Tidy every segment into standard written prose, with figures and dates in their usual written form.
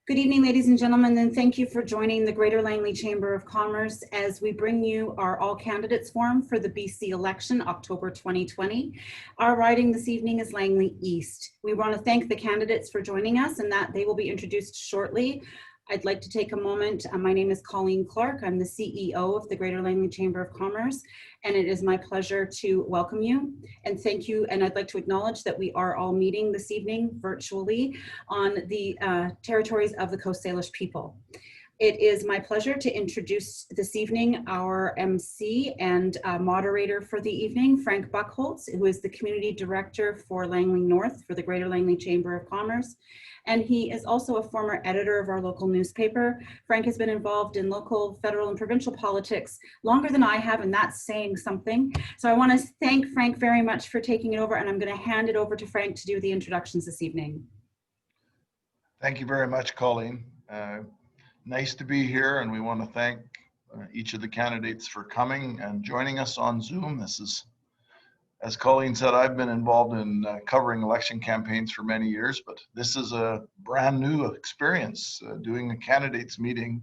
Good evening, ladies and gentlemen, and thank you for joining the Greater Langley Chamber of Commerce as we bring you our All Candidates Forum for the BC election, October 2020. Our riding this evening is Langley East. We want to thank the candidates for joining us and that they will be introduced shortly. I'd like to take a moment. My name is Colleen Clark. I'm the CEO of the Greater Langley Chamber of Commerce, and it is my pleasure to welcome you and thank you. And I'd like to acknowledge that we are all meeting this evening virtually on the territories of the Coast Salish people. It is my pleasure to introduce this evening our MC and moderator for the evening, Frank Buckholz, who is the Community Director for Langley North for the Greater Langley Chamber of Commerce. And he is also a former editor of our local newspaper. Frank has been involved in local, federal, and provincial politics longer than I have, and that's saying something. So I want to thank Frank very much for taking it over, and I'm going to hand it over to Frank to do the introductions this evening. Thank you very much, Colleen. Nice to be here, and we want to thank each of the candidates for coming and joining us on Zoom. This is, as Colleen said, I've been involved in covering election campaigns for many years, but this is a brand new experience, doing a candidates meeting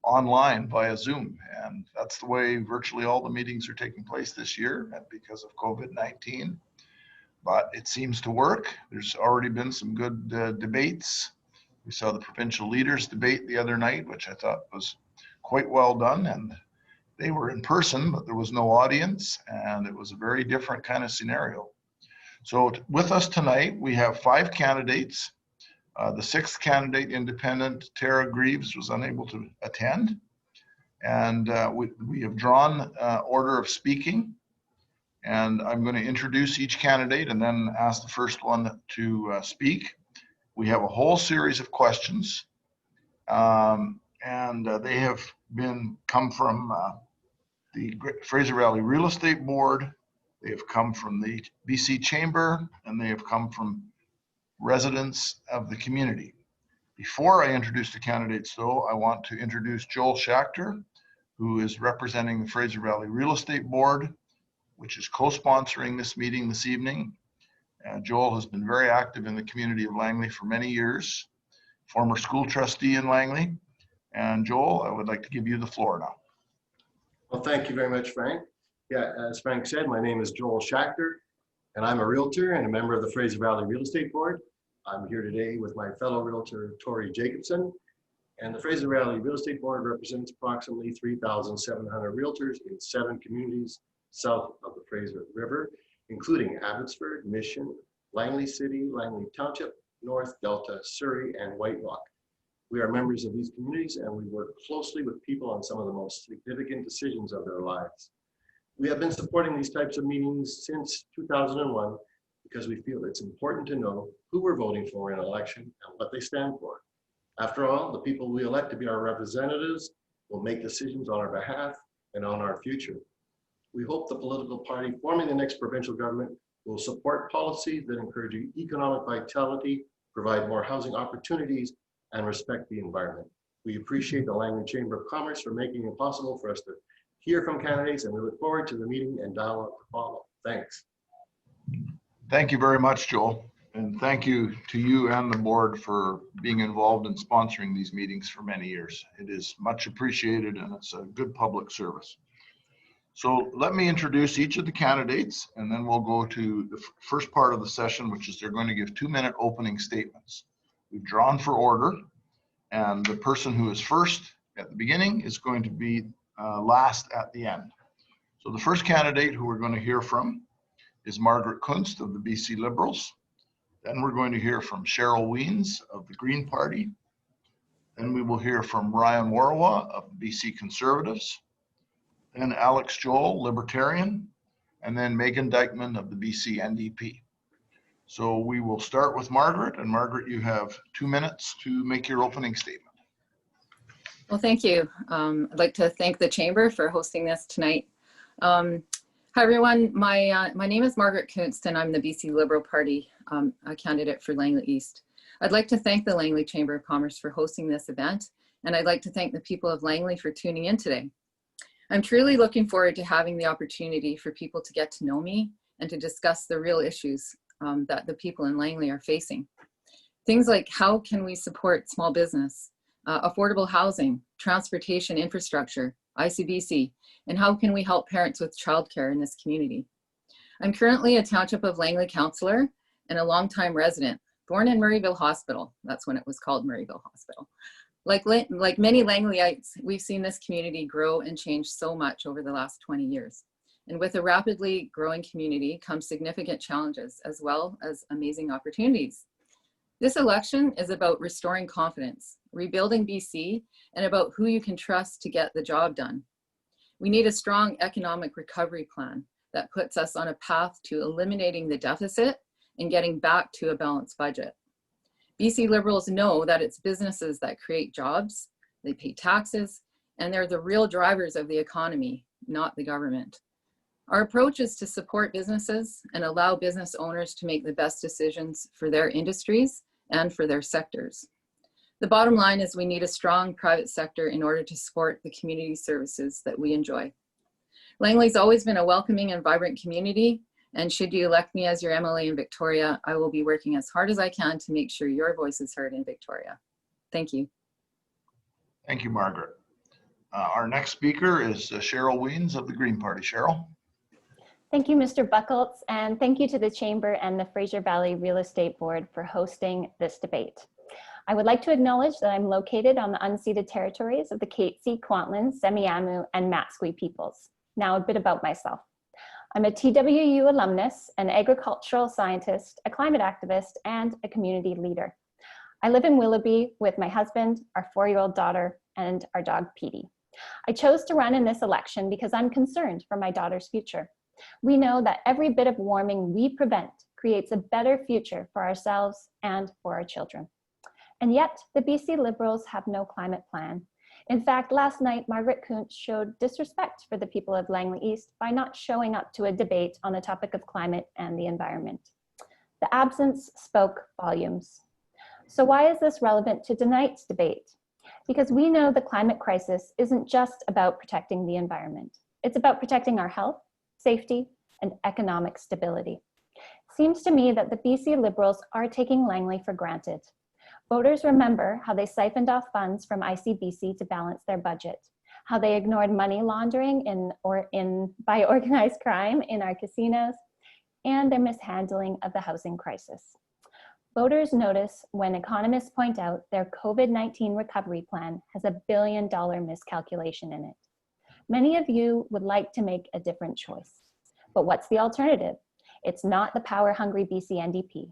online via Zoom. And that's the way virtually all the meetings are taking place this year because of COVID-19. But it seems to work. There's already been some good debates. We saw the provincial leaders debate the other night, which I thought was quite well done. And they were in person, but there was no audience, and it was a very different kind of scenario. So with us tonight, we have 5 candidates. The 6th candidate, independent, Tara Greaves, was unable to attend. And we have drawn order of speaking. And I'm going to introduce each candidate and then ask the first one to speak. We have a whole series of questions, and they have come from the Fraser Valley Real Estate Board. They have come from the BC Chamber, and they have come from residents of the community. Before I introduce the candidates, though, I want to introduce Joel Schachter, who is representing the Fraser Valley Real Estate Board, which is co-sponsoring this meeting this evening. Joel has been very active in the community of Langley for many years, former school trustee in Langley. And Joel, I would like to give you the floor now. Well, thank you very much, Frank. Yeah, as Frank said, my name is Joel Schachter, and I'm a realtor and a member of the Fraser Valley Real Estate Board. I'm here today with my fellow realtor, Tori Jacobson. And the Fraser Valley Real Estate Board represents approximately 3,700 realtors in 7 communities south of the Fraser River, including Abbotsford, Mission, Langley City, Langley Township, North, Delta, Surrey, and White Rock. We are members of these communities, and we work closely with people on some of the most significant decisions of their lives. We have been supporting these types of meetings since 2001 because we feel it's important to know who we're voting for in an election and what they stand for. After all, the people we elect to be our representatives will make decisions on our behalf and on our future. We hope the political party forming the next provincial government will support policies that encourage economic vitality, provide more housing opportunities, and respect the environment. We appreciate the Langley Chamber of Commerce for making it possible for us to hear from candidates, and we look forward to the meeting and dialogue to follow. Thanks. Thank you very much, Joel. And thank you to you and the board for being involved in sponsoring these meetings for many years. It is much appreciated, and it's a good public service. So let me introduce each of the candidates, and then we'll go to the first part of the session, which is they're going to give 2-minute opening statements. We've drawn for order, and the person who is first at the beginning is going to be last at the end. So the first candidate who we're going to hear from is Margaret Kunst of the BC Liberals. Then we're going to hear from Cheryl Wiens of the Green Party. Then we will hear from Ryan Morawa of the BC Conservatives. Then Alex Joel, Libertarian, and then Megan Dykman of the BC NDP. So we will start with Margaret, and Margaret, you have 2 minutes to make your opening statement. Well, thank you. I'd like to thank the Chamber for hosting this tonight. Hi everyone, my name is Margaret Kunst, and I'm the BC Liberal Party a candidate for Langley East. I'd like to thank the Langley Chamber of Commerce for hosting this event, and I'd like to thank the people of Langley for tuning in today. I'm truly looking forward to having the opportunity for people to get to know me and to discuss the real issues that the people in Langley are facing. Things like how can we support small business, affordable housing, transportation infrastructure, ICBC, and how can we help parents with childcare in this community? I'm currently a Township of Langley councillor and a longtime resident, born in Murrayville Hospital. That's when it was called Murrayville Hospital. Like many Langleyites, we've seen this community grow and change so much over the last 20 years. And with a rapidly growing community comes significant challenges as well as amazing opportunities. This election is about restoring confidence, rebuilding BC, and about who you can trust to get the job done. We need a strong economic recovery plan that puts us on a path to eliminating the deficit and getting back to a balanced budget. BC Liberals know that it's businesses that create jobs, they pay taxes, and they're the real drivers of the economy, not the government. Our approach is to support businesses and allow business owners to make the best decisions for their industries and for their sectors. The bottom line is we need a strong private sector in order to support the community services that we enjoy. Langley's always been a welcoming and vibrant community, and should you elect me as your MLA in Victoria, I will be working as hard as I can to make sure your voice is heard in Victoria. Thank you. Thank you, Margaret. Our next speaker is Cheryl Wiens of the Green Party. Cheryl. Thank you, Mr. Buckholz, and thank you to the Chamber and the Fraser Valley Real Estate Board for hosting this debate. I would like to acknowledge that I'm located on the unceded territories of the Katzie, Kwantlen, Semiahmoo, and Matsqui peoples. Now a bit about myself. I'm a TWU alumnus, an agricultural scientist, a climate activist, and a community leader. I live in Willoughby with my husband, our 4-year-old daughter, and our dog, Petey. I chose to run in this election because I'm concerned for my daughter's future. We know that every bit of warming we prevent creates a better future for ourselves and for our children. And yet, the BC Liberals have no climate plan. In fact, last night, Margaret Kunst showed disrespect for the people of Langley East by not showing up to a debate on the topic of climate and the environment. The absence spoke volumes. So why is this relevant to tonight's debate? Because we know the climate crisis isn't just about protecting the environment. It's about protecting our health, safety, and economic stability. Seems to me that the BC Liberals are taking Langley for granted. Voters remember how they siphoned off funds from ICBC to balance their budget, how they ignored money laundering by organized crime in our casinos, and their mishandling of the housing crisis. Voters notice when economists point out their COVID-19 recovery plan has $1 billion miscalculation in it. Many of you would like to make a different choice, but what's the alternative? It's not the power-hungry BC NDP.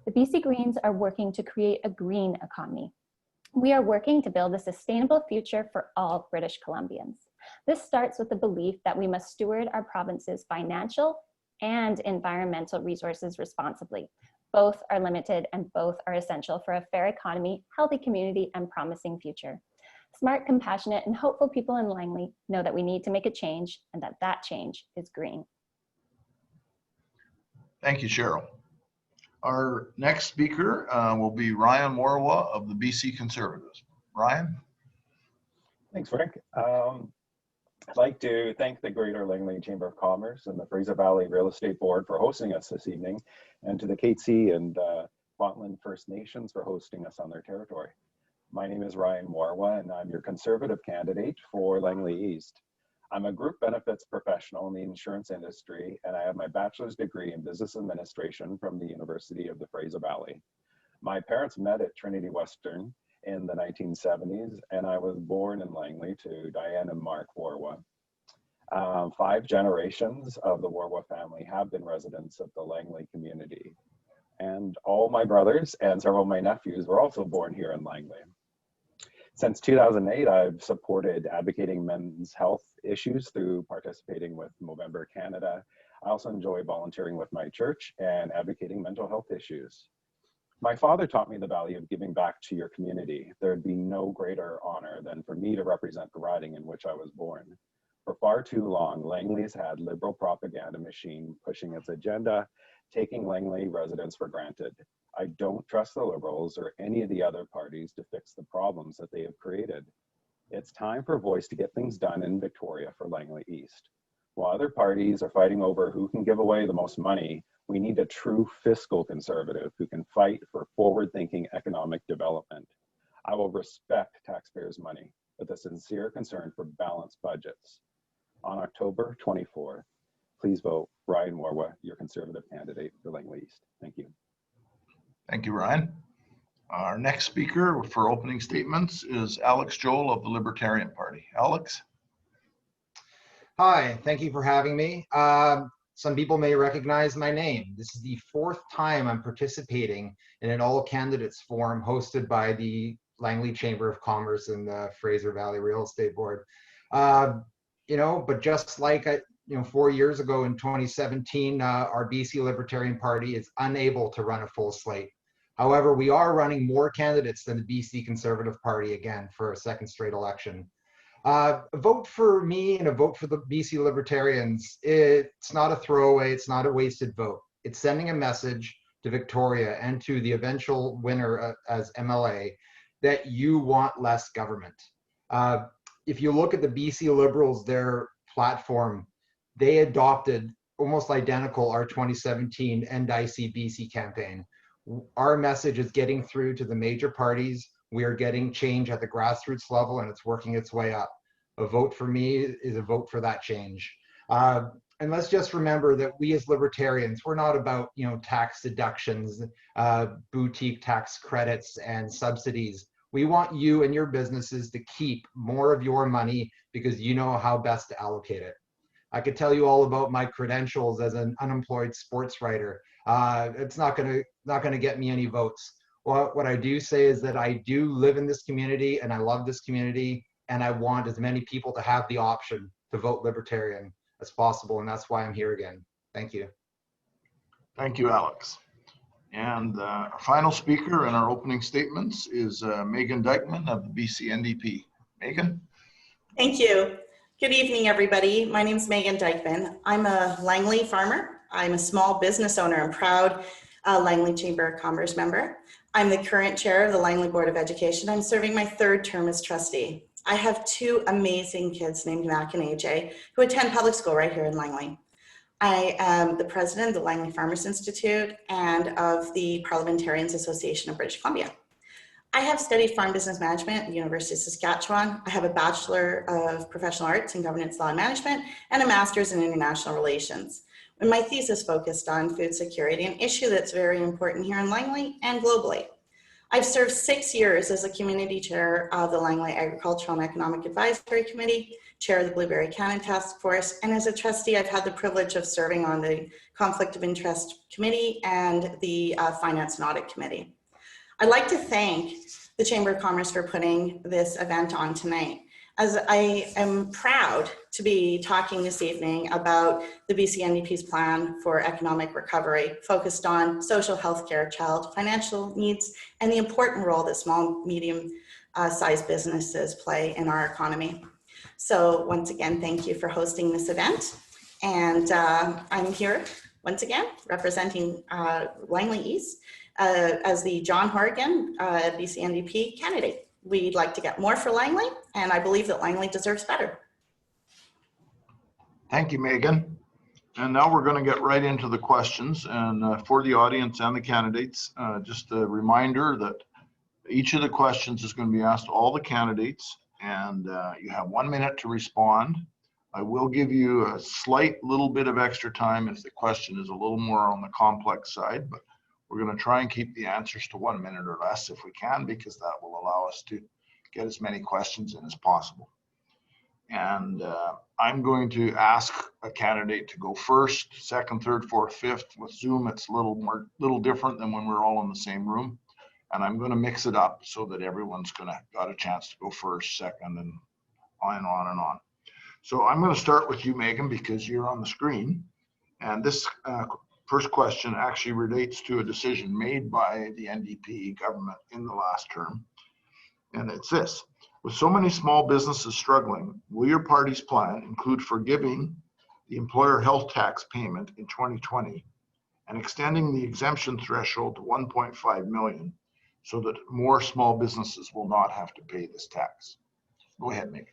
The BC Greens are working to create a green economy. We are working to build a sustainable future for all British Columbians. This starts with the belief that we must steward our province's financial and environmental resources responsibly. Both are limited and both are essential for a fair economy, healthy community, and promising future. Smart, compassionate, and hopeful people in Langley know that we need to make a change and that that change is green. Thank you, Cheryl. Our next speaker will be Ryan Morawa of the BC Conservatives. Ryan? Thanks, Frank. I'd like to thank the Greater Langley Chamber of Commerce and the Fraser Valley Real Estate Board for hosting us this evening, and to the Katzie and Kwantlen First Nations for hosting us on their territory. My name is Ryan Morawa, and I'm your Conservative candidate for Langley East. I'm a group benefits professional in the insurance industry, and I have my bachelor's degree in business administration from the University of the Fraser Valley. My parents met at Trinity Western in the 1970s, and I was born in Langley to Diane and Mark Warwick. 5 generations of the Warwick family have been residents of the Langley community. And all my brothers and several of my nephews were also born here in Langley. Since 2008, I've supported advocating men's health issues through participating with Movember Canada. I also enjoy volunteering with my church and advocating mental health issues. My father taught me the value of giving back to your community. There'd be no greater honor than for me to represent the riding in which I was born. For far too long, Langley's had liberal propaganda machine pushing its agenda, taking Langley residents for granted. I don't trust the Liberals or any of the other parties to fix the problems that they have created. It's time for Voice to get things done in Victoria for Langley East. While other parties are fighting over who can give away the most money, We need a true fiscal conservative who can fight for forward-thinking economic development. I will respect taxpayers' money with a sincere concern for balanced budgets. On October 24th, please vote Ryan Morawa, your Conservative candidate for Langley East. Thank you. Thank you, Ryan. Our next speaker for opening statements is Alex Joel of the Libertarian Party. Alex? Hi, thank you for having me. Some people may recognize my name. This is the 4th time I'm participating in an all candidates forum hosted by the Langley Chamber of Commerce and the Fraser Valley Real Estate Board. But just like 4 years ago in 2017, our BC Libertarian Party is unable to run a full slate. However, we are running more candidates than the BC Conservative Party again for a second straight election. A vote for me and a vote for the BC Libertarians, it's not a throwaway, it's not a wasted vote. It's sending a message to Victoria and to the eventual winner as MLA that you want less government. If you look at the BC Liberals, their platform, they adopted almost identical our 2017 End ICBC campaign. Our message is getting through to the major parties. We are getting change at the grassroots level and it's working its way up. A vote for me is a vote for that change. And let's just remember that we as libertarians, we're not about tax deductions, boutique tax credits and subsidies. We want you and your businesses to keep more of your money because you know how best to allocate it. I could tell you all about my credentials as an unemployed sports writer. It's not gonna get me any votes. Well, what I do say is that I do live in this community and I love this community and I want as many people to have the option to vote Libertarian as possible, and that's why I'm here again. Thank you. Thank you, Alex. And our final speaker in our opening statements is Megan Dykman of the BC NDP. Megan? Thank you. Good evening, everybody. My name is Megan Dykman. I'm a Langley farmer. I'm a small business owner and proud Langley Chamber of Commerce member. I'm the current chair of the Langley Board of Education. I'm serving my 3rd term as trustee. I have 2 amazing kids named Mac and AJ who attend public school right here in Langley. I am the president of the Langley Farmers Institute and of the Parliamentarians Association of British Columbia. I have studied farm business management at the University of Saskatchewan. I have a Bachelor of Professional Arts in Governance Law and Management and a Master's in International Relations. And my thesis focused on food security, an issue that's very important here in Langley and globally. I've served 6 years as a community chair of the Langley Agricultural and Economic Advisory Committee, chair of the Blueberry Cannon Task Force, and as a trustee, I've had the privilege of serving on the Conflict of Interest Committee and the Finance and Audit Committee. I'd like to thank the Chamber of Commerce for putting this event on tonight, as I am proud to be talking this evening about the BC NDP's plan for economic recovery, focused on social health care, child financial needs, and the important role that small, medium-sized businesses play in our economy. So once again, thank you for hosting this event. And I'm here, once again, representing Langley East as the John Horgan BC NDP candidate. We'd like to get more for Langley, and I believe that Langley deserves better. Thank you, Megan. And now we're going to get right into the questions. And for the audience and the candidates, just a reminder that each of the questions is going to be asked to all the candidates, and you have 1 minute to respond. I will give you a slight little bit of extra time if the question is a little more on the complex side, but we're going to try and keep the answers to 1 minute or less if we can, because that will allow us to get as many questions in as possible. And I'm going to ask a candidate to go first, second, third, fourth, fifth. With Zoom, it's a little different than when we're all in the same room. And I'm going to mix it up so that everyone's got a chance to go first, second, and on and on and on. So I'm going to start with you, Megan, because you're on the screen. And this first question actually relates to a decision made by the NDP government in the last term. And it's this: with so many small businesses struggling, will your party's plan include forgiving the employer health tax payment in 2020 and extending the exemption threshold to 1.5 million so that more small businesses will not have to pay this tax? Go ahead, Megan.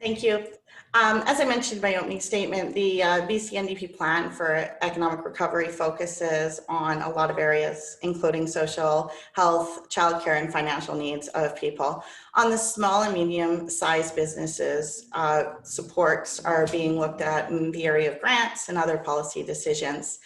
Thank you. As I mentioned in my opening statement, the BC NDP plan for economic recovery focuses on a lot of areas, including social, health, childcare, and financial needs of people. On the small and medium-sized businesses, supports are being looked at in the area of grants and other policy decisions.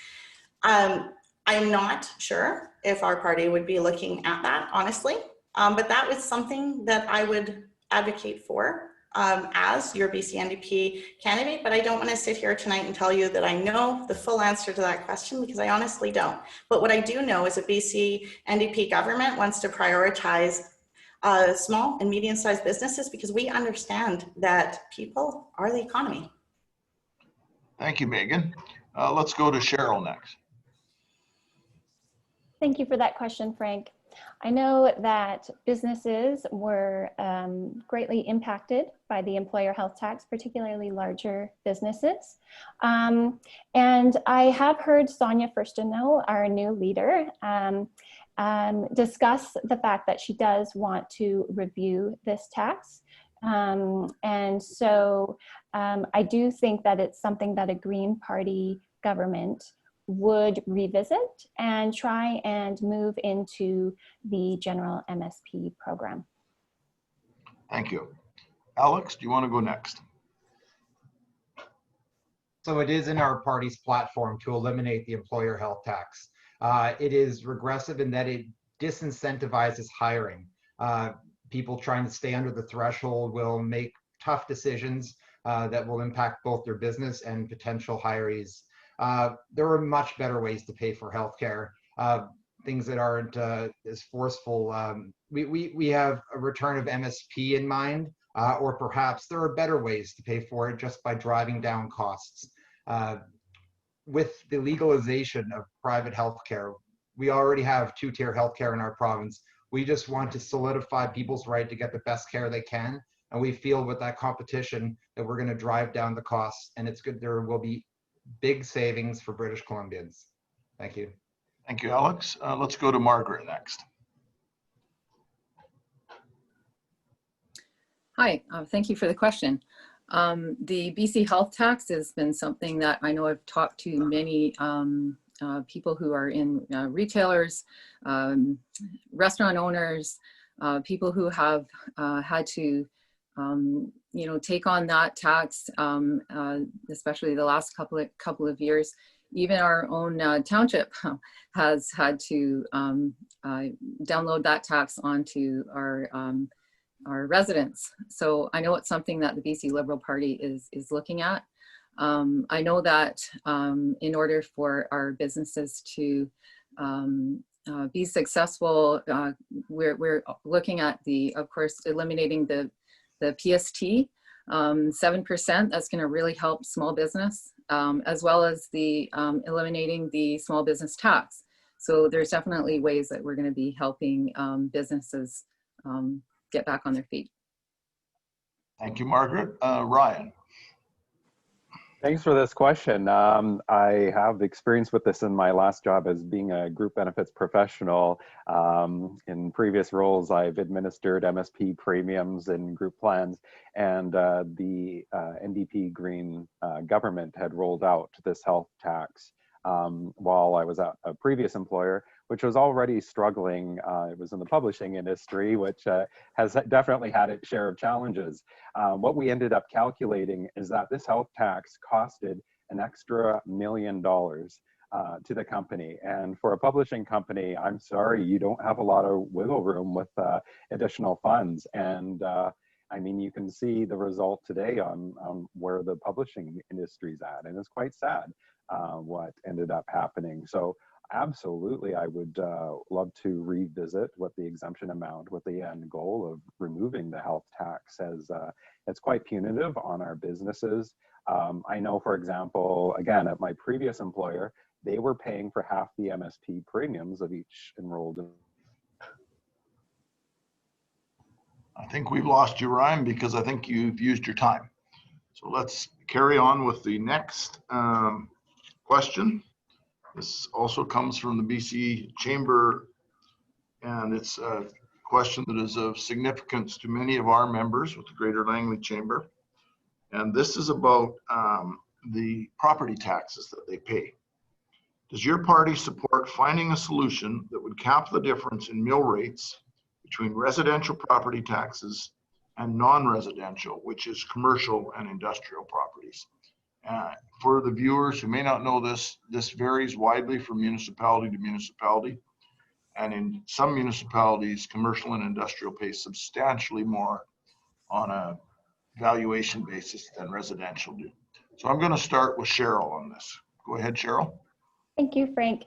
I'm not sure if our party would be looking at that, honestly, but that was something that I would advocate for as your BC NDP candidate, but I don't want to sit here tonight and tell you that I know the full answer to that question, because I honestly don't. But what I do know is a BC NDP government wants to prioritize small and medium-sized businesses, because we understand that people are the economy. Thank you, Megan. Let's go to Cheryl next. Thank you for that question, Frank. I know that businesses were greatly impacted by the employer health tax, particularly larger businesses. And I have heard Sonia Furstenau, our new leader, discuss the fact that she does want to review this tax. And so I do think that it's something that a Green Party government would revisit and try and move into the general MSP program. Thank you. Alex, do you want to go next? So it is in our party's platform to eliminate the employer health tax. It is regressive in that it disincentivizes hiring. People trying to stay under the threshold will make tough decisions that will impact both their business and potential hirees. There are much better ways to pay for healthcare, things that aren't as forceful. We have a return of MSP in mind, or perhaps there are better ways to pay for it just by driving down costs. With the legalization of private healthcare, we already have two-tier healthcare in our province. We just want to solidify people's right to get the best care they can. And we feel with that competition that we're going to drive down the costs, and it's good. There will be big savings for British Columbians. Thank you. Thank you, Alex. Let's go to Margaret next. Hi, thank you for the question. The BC health tax has been something that I know I've talked to many people who are in retailers, restaurant owners, people who have had to take on that tax, especially the last couple of years. Even our own township has had to download that tax onto our residents. So I know it's something that the BC Liberal Party is looking at. I know that in order for our businesses to be successful, we're looking at of course, eliminating the PST, 7%, that's going to really help small business, as well as the eliminating the small business tax. So there's definitely ways that we're going to be helping businesses get back on their feet. Thank you, Margaret. Ryan. Thanks for this question. I have experience with this in my last job as being a group benefits professional. In previous roles, I've administered MSP premiums in group plans, and the NDP Green government had rolled out this health tax while I was at a previous employer, which was already struggling. It was in the publishing industry, which has definitely had its share of challenges. What we ended up calculating is that this health tax costed an extra $1 million to the company. And for a publishing company, I'm sorry, you don't have a lot of wiggle room with additional funds. And I mean, you can see the result today on where the publishing industry's at. And it's quite sad what ended up happening. So absolutely, I would love to revisit what the exemption amount, with the end goal of removing the health tax, as it's quite punitive on our businesses. I know, for example, again, at my previous employer, they were paying for half the MSP premiums of each enrolled. I think we've lost you, Ryan, because I think you've used your time. So let's carry on with the next question. This also comes from the BC Chamber, and it's a question that is of significance to many of our members with the Greater Langley Chamber. And this is about the property taxes that they pay. Does your party support finding a solution that would cap the difference in mill rates between residential property taxes and non-residential, which is commercial and industrial properties? For the viewers who may not know this, this varies widely from municipality to municipality. And in some municipalities, commercial and industrial pay substantially more on a valuation basis than residential do. So I'm going to start with Cheryl on this. Go ahead, Cheryl. Thank you, Frank.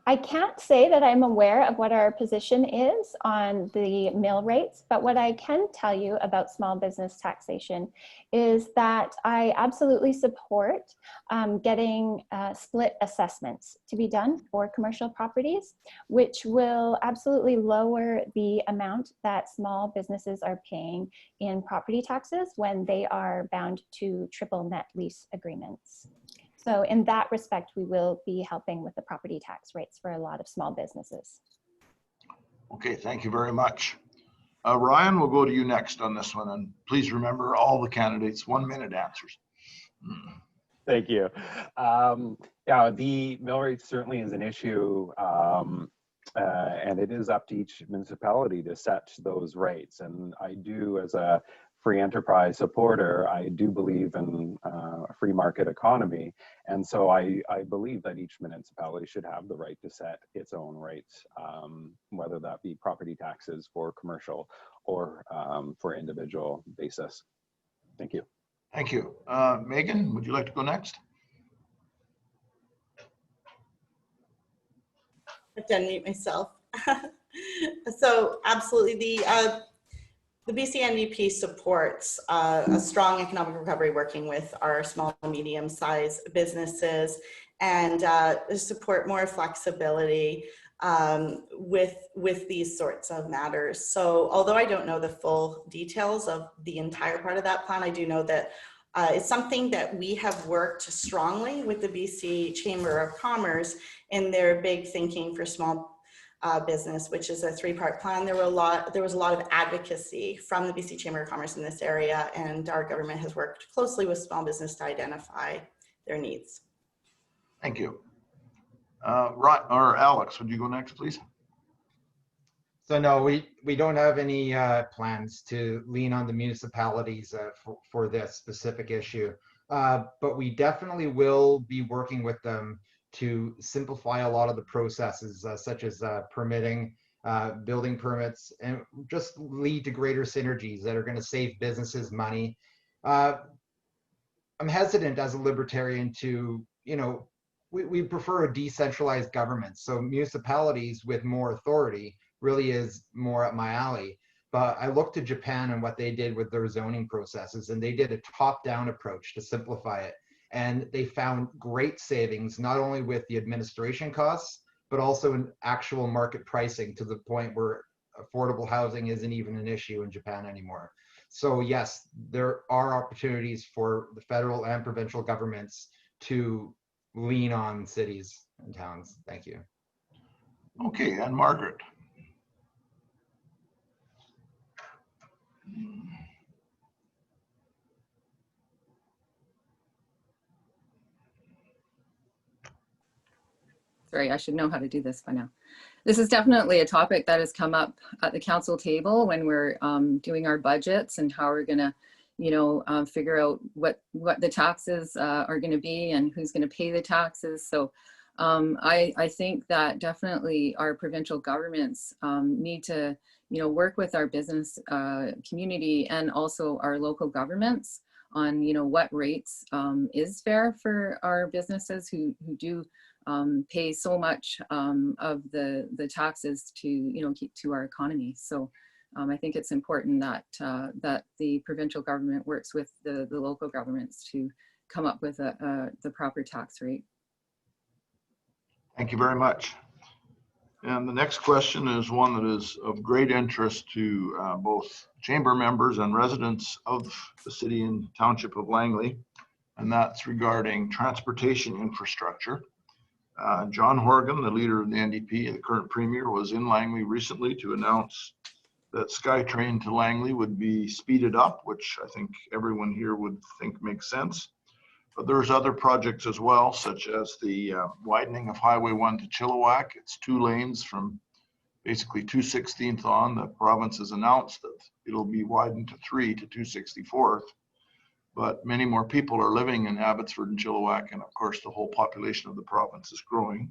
I can't say that I'm aware of what our position is on the mill rates, but what I can tell you about small business taxation is that I absolutely support getting split assessments to be done for commercial properties, which will absolutely lower the amount that small businesses are paying in property taxes when they are bound to triple net lease agreements. So in that respect, we will be helping with the property tax rates for a lot of small businesses. Okay, thank you very much. Ryan, we'll go to you next on this one. And please remember all the candidates 1-minute answers. Thank you. Yeah, the mill rate certainly is an issue, and it is up to each municipality to set those rates. And I do, as a free enterprise supporter, I do believe in a free market economy. And so I believe that each municipality should have the right to set its own rates, whether that be property taxes for commercial or for individual basis. Thank you. Thank you. Megan, would you like to go next? I have to unmute myself. So absolutely, the BC NDP supports a strong economic recovery, working with our small and medium-sized businesses, and support more flexibility with these sorts of matters. So although I don't know the full details of the entire part of that plan, I do know that it's something that we have worked strongly with the BC Chamber of Commerce in their big thinking for small business, which is a 3-part plan. There was a lot of advocacy from the BC Chamber of Commerce in this area, and our government has worked closely with small business to identify their needs. Thank you. Alex, would you go next, please? So no, we don't have any plans to lean on the municipalities for this specific issue, but we definitely will be working with them to simplify a lot of the processes, such as permitting, building permits, and just lead to greater synergies that are going to save businesses money. I'm hesitant as a libertarian to, we prefer a decentralized government. So municipalities with more authority really is more up my alley. But I looked to Japan and what they did with their zoning processes, and they did a top-down approach to simplify it. And they found great savings, not only with the administration costs, but also in actual market pricing, to the point where affordable housing isn't even an issue in Japan anymore. So yes, there are opportunities for the federal and provincial governments to lean on cities and towns. Thank you. Okay, and Margaret. Sorry, I should know how to do this by now. This is definitely a topic that has come up at the council table when we're doing our budgets and how we're gonna, figure out what the taxes are gonna be and who's gonna pay the taxes. So I think that definitely our provincial governments need to, work with our business community and also our local governments on, what rates is fair for our businesses who do pay so much of the taxes to keep to our economy. So I think it's important that that the provincial government works with the local governments to come up with the proper tax rate. Thank you very much. And the next question is one that is of great interest to both chamber members and residents of the city and township of Langley, and that's regarding transportation infrastructure. John Horgan, the leader of the NDP, the current premier, was in Langley recently to announce that SkyTrain to Langley would be speeded up, which I think everyone here would think makes sense. But there's other projects as well, such as the widening of Highway 1 to Chilliwack. It's 2 lanes from basically 216th on. The province has announced that it'll be widened to 3 to 264th. But many more people are living in Abbotsford and Chilliwack, and of course the whole population of the province is growing.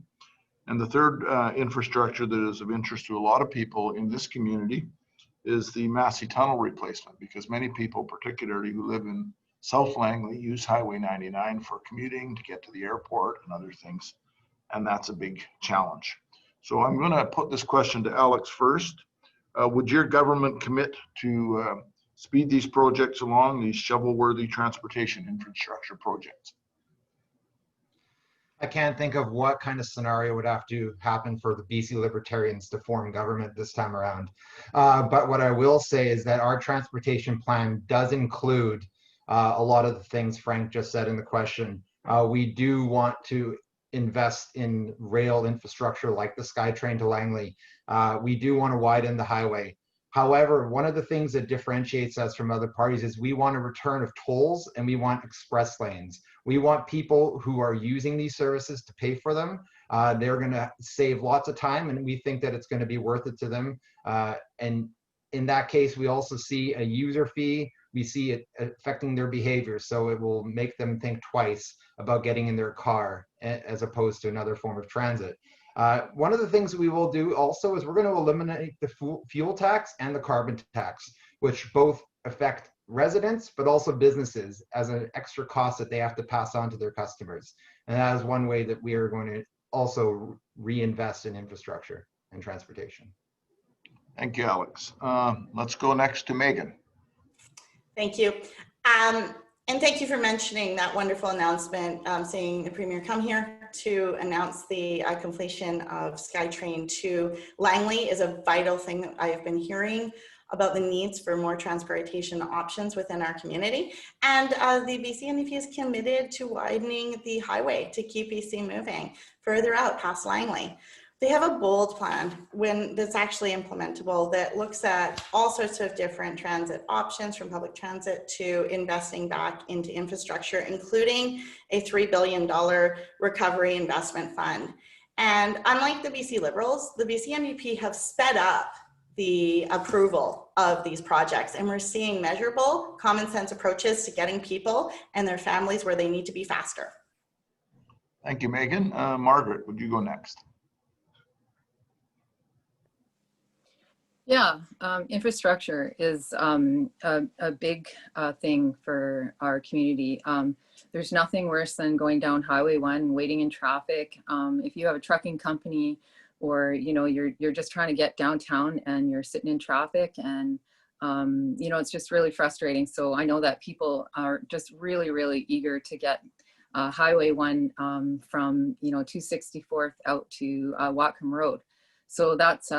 And the third infrastructure that is of interest to a lot of people in this community is the Massey Tunnel replacement, because many people, particularly who live in South Langley, use Highway 99 for commuting to get to the airport and other things, and that's a big challenge. So I'm going to put this question to Alex first. Would your government commit to speed these projects along, these shovel-worthy transportation infrastructure projects? I can't think of what kind of scenario would have to happen for the BC Libertarians to form government this time around. But what I will say is that our transportation plan does include a lot of the things Frank just said in the question. We do want to invest in rail infrastructure like the SkyTrain to Langley. We do want to widen the highway. However, one of the things that differentiates us from other parties is we want a return of tolls and we want express lanes. We want people who are using these services to pay for them. They're going to save lots of time, and we think that it's going to be worth it to them. And in that case, we also see a user fee. We see it affecting their behavior, so it will make them think twice about getting in their car as opposed to another form of transit. One of the things we will do also is we're going to eliminate the fuel tax and the carbon tax, which both affect residents but also businesses as an extra cost that they have to pass on to their customers. And that is one way that we are going to also reinvest in infrastructure and transportation. Thank you, Alex. Let's go next to Megan. Thank you. And thank you for mentioning that wonderful announcement, seeing the Premier come here to announce the completion of SkyTrain to Langley is a vital thing that I have been hearing about the needs for more transportation options within our community. And the BC NDP is committed to widening the highway to keep BC moving further out past Langley. They have a bold plan that's actually implementable that looks at all sorts of different transit options, from public transit to investing back into infrastructure, including a $3 billion recovery investment fund. And unlike the BC Liberals, the BC NDP have sped up the approval of these projects, and we're seeing measurable, common sense approaches to getting people and their families where they need to be faster. Thank you, Megan. Margaret, would you go next? Yeah, infrastructure is a big thing for our community. There's nothing worse than going down Highway 1, waiting in traffic. If you have a trucking company, or you're just trying to get downtown and you're sitting in traffic, and it's just really frustrating. So I know that people are just really, really eager to get Highway 1 from 264th out to Watcombe Road. So that's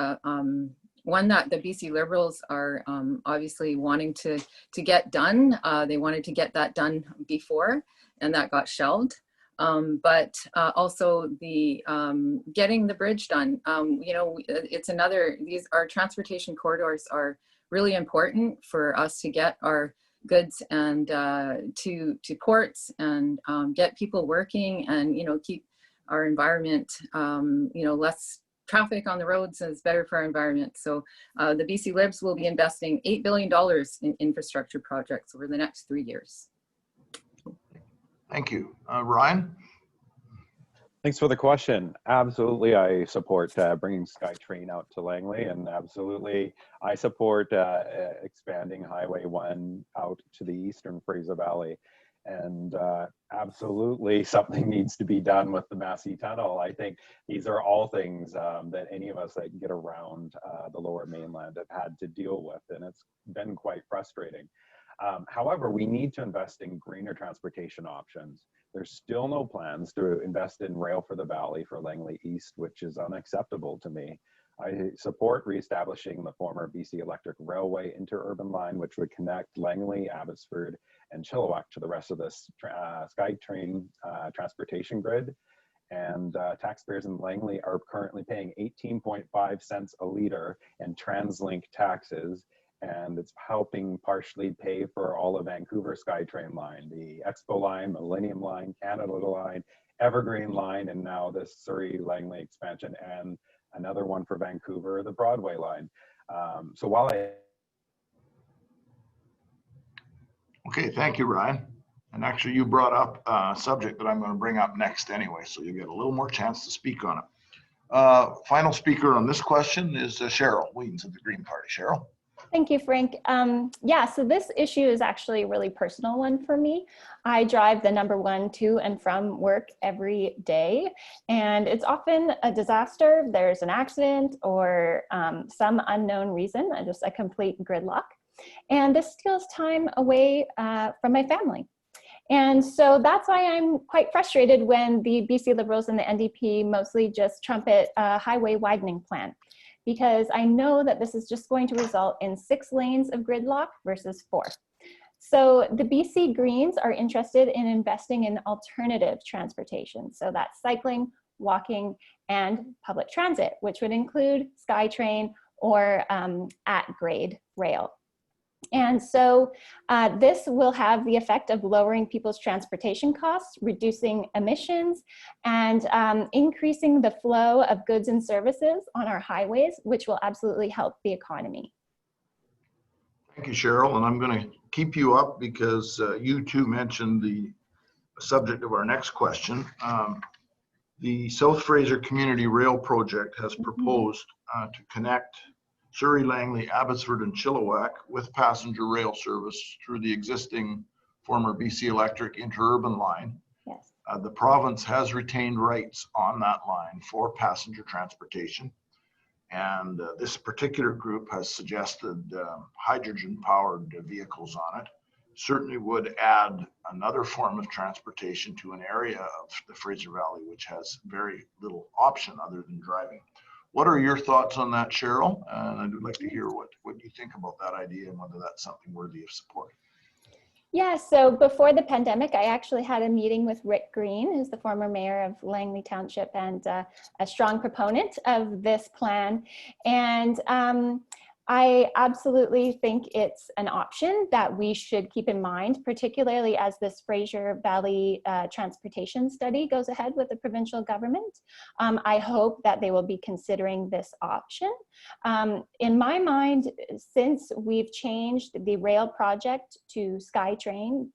one that the BC Liberals are obviously wanting to get done. They wanted to get that done before, and that got shelved. But also the getting the bridge done. It's our transportation corridors are really important for us to get our goods and to ports, and get people working, and keep our environment less traffic on the roads is better for our environment. So the BC Libs will be investing $8 billion in infrastructure projects over the next 3 years. Thank you. Ryan? Thanks for the question. Absolutely, I support bringing SkyTrain out to Langley, and absolutely, I support expanding Highway 1 out to the eastern Fraser Valley. And absolutely, something needs to be done with the Massey Tunnel. I think these are all things that any of us that get around the Lower Mainland have had to deal with, and it's been quite frustrating. However, we need to invest in greener transportation options. There's still no plans to invest in rail for the valley for Langley East, which is unacceptable to me. I support reestablishing the former BC Electric Railway interurban line, which would connect Langley, Abbotsford, and Chilliwack to the rest of the SkyTrain transportation grid. And taxpayers in Langley are currently paying 18.5 cents a liter in TransLink taxes, and it's helping partially pay for all of Vancouver SkyTrain line, the Expo line, Millennium line, Canada line, Evergreen line, and now this Surrey-Langley expansion, and another one for Vancouver, the Broadway line. So while Okay, thank you, Ryan. And actually, you brought up a subject that I'm going to bring up next anyway, so you get a little more chance to speak on it. Final speaker on this question is Cheryl Wiens of the Green Party. Cheryl. Thank you, Frank. Yeah, so this issue is actually a really personal one for me. I drive the number 1 to and from work every day, and it's often a disaster. There's an accident or some unknown reason, just a complete gridlock. And this steals time away from my family. And so that's why I'm quite frustrated when the BC Liberals and the NDP mostly just trumpet a highway widening plan, because I know that this is just going to result in 6 lanes of gridlock versus 4. So the BC Greens are interested in investing in alternative transportation. So that's cycling, walking, and public transit, which would include SkyTrain or at-grade rail. And so this will have the effect of lowering people's transportation costs, reducing emissions, and increasing the flow of goods and services on our highways, which will absolutely help the economy. Thank you, Cheryl. And I'm going to keep you up because you too mentioned the subject of our next question. The South Fraser Community Rail Project has proposed to connect Surrey, Langley, Abbotsford, and Chilliwack with passenger rail service through the existing former BC Electric interurban line. Yes. The province has retained rights on that line for passenger transportation. And this particular group has suggested hydrogen-powered vehicles on it. Certainly would add another form of transportation to an area of the Fraser Valley which has very little option other than driving. What are your thoughts on that, Cheryl? And I'd like to hear what you think about that idea and whether that's something worthy of support. Yeah, so before the pandemic, I actually had a meeting with Rick Green, who's the former mayor of Langley Township and a strong proponent of this plan. And I absolutely think it's an option that we should keep in mind, particularly as this Fraser Valley transportation study goes ahead with the provincial government. I hope that they will be considering this option. In my mind, since we've changed the rail project to SkyTrain,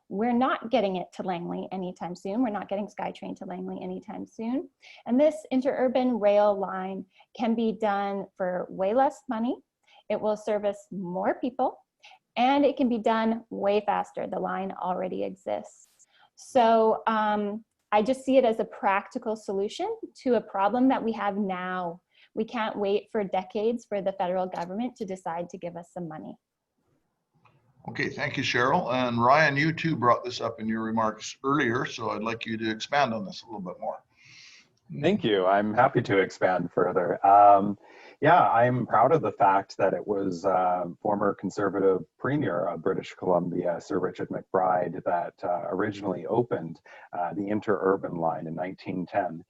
we're not getting it to Langley anytime soon. We're not getting SkyTrain to Langley anytime soon. And this interurban rail line can be done for way less money. It will service more people, and it can be done way faster. The line already exists. So I just see it as a practical solution to a problem that we have now. We can't wait for decades for the federal government to decide to give us some money. Okay, thank you, Cheryl. And Ryan, you too brought this up in your remarks earlier, so I'd like you to expand on this a little bit more. Thank you. I'm happy to expand further. Yeah, I'm proud of the fact that it was former Conservative Premier of British Columbia, Sir Richard McBride, that originally opened the interurban line in 1910,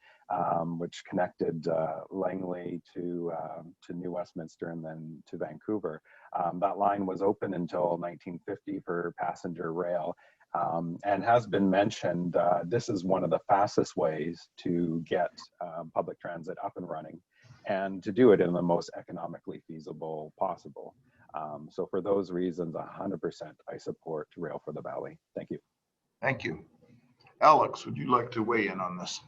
which connected Langley to New Westminster and then to Vancouver. That line was open until 1950 for passenger rail. And has been mentioned, this is one of the fastest ways to get public transit up and running and to do it in the most economically feasible possible. So for those reasons, 100% I support Rail for the Valley. Thank you. Thank you. Alex, would you like to weigh in on this?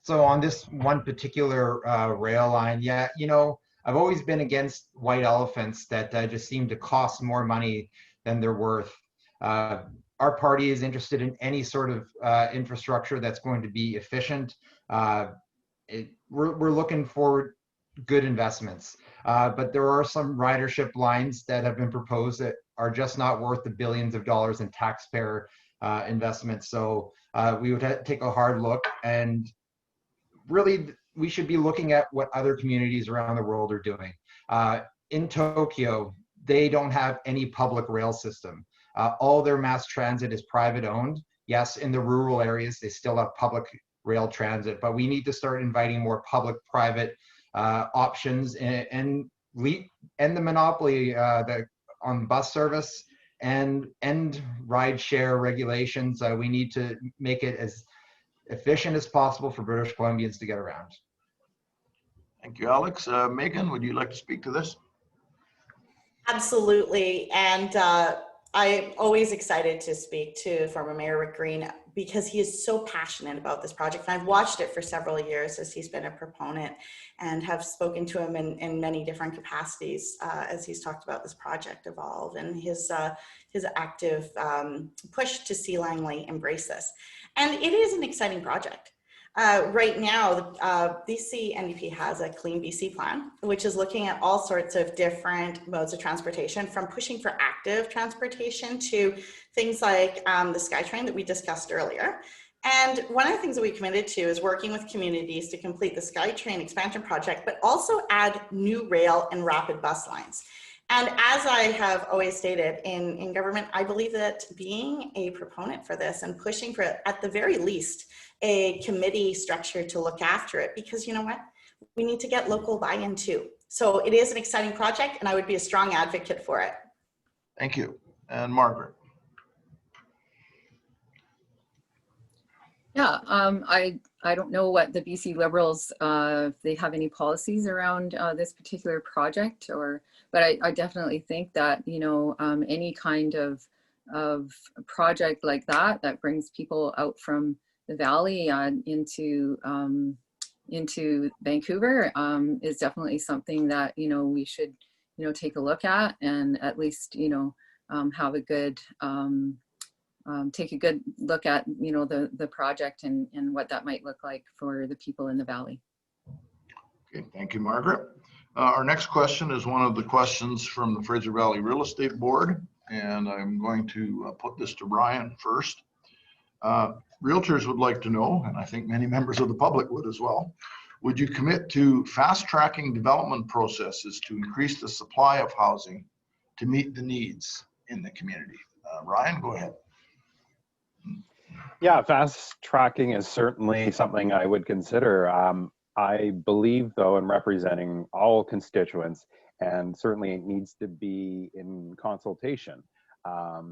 So on this one particular rail line, yeah, you know, I've always been against white elephants that just seem to cost more money than they're worth. Our party is interested in any sort of infrastructure that's going to be efficient. We're looking for good investments, but there are some ridership lines that have been proposed that are just not worth the billions of dollars in taxpayer investments. So we would take a hard look, and really we should be looking at what other communities around the world are doing. In Tokyo, they don't have any public rail system. All their mass transit is private owned, Yes, in the rural areas, they still have public rail transit, but we need to start inviting more public-private options and end the monopoly on bus service and ride share regulations. We need to make it as efficient as possible for British Columbians to get around. Thank you, Alex. Megan, would you like to speak to this? Absolutely. And I'm always excited to speak to former Mayor Rick Green because he is so passionate about this project. And I've watched it for several years as he's been a proponent and have spoken to him in many different capacities as he's talked about this project evolve and his active push to see Langley embrace this. And it is an exciting project. Right now, BC NDP has a Clean BC plan, which is looking at all sorts of different modes of transportation, from pushing for active transportation to things like the SkyTrain that we discussed earlier. And one of the things that we committed to is working with communities to complete the SkyTrain expansion project, but also add new rail and rapid bus lines. And as I have always stated in government, I believe that being a proponent for this and pushing for, at the very least, a committee structure to look after it, because you know what? We need to get local buy-in too. So it is an exciting project and I would be a strong advocate for it. Thank you. And Margaret. Yeah, I don't know what the BC Liberals, if they have any policies around this particular project, but I definitely think that, you know, any kind of project like that brings people out from the valley into Vancouver is definitely something that, you know, we should, you know, take a look at and at least, you know, have a good take a good look at, you know, the project and what that might look like for the people in the valley. Okay, thank you, Margaret. Our next question is one of the questions from the Fraser Valley Real Estate Board, and I'm going to put this to Brian first. Realtors would like to know, and I think many members of the public would as well, would you commit to fast-tracking development processes to increase the supply of housing to meet the needs in the community? Ryan, go ahead. Yeah, fast tracking is certainly something I would consider. I believe, though, in representing all constituents, and certainly it needs to be in consultation.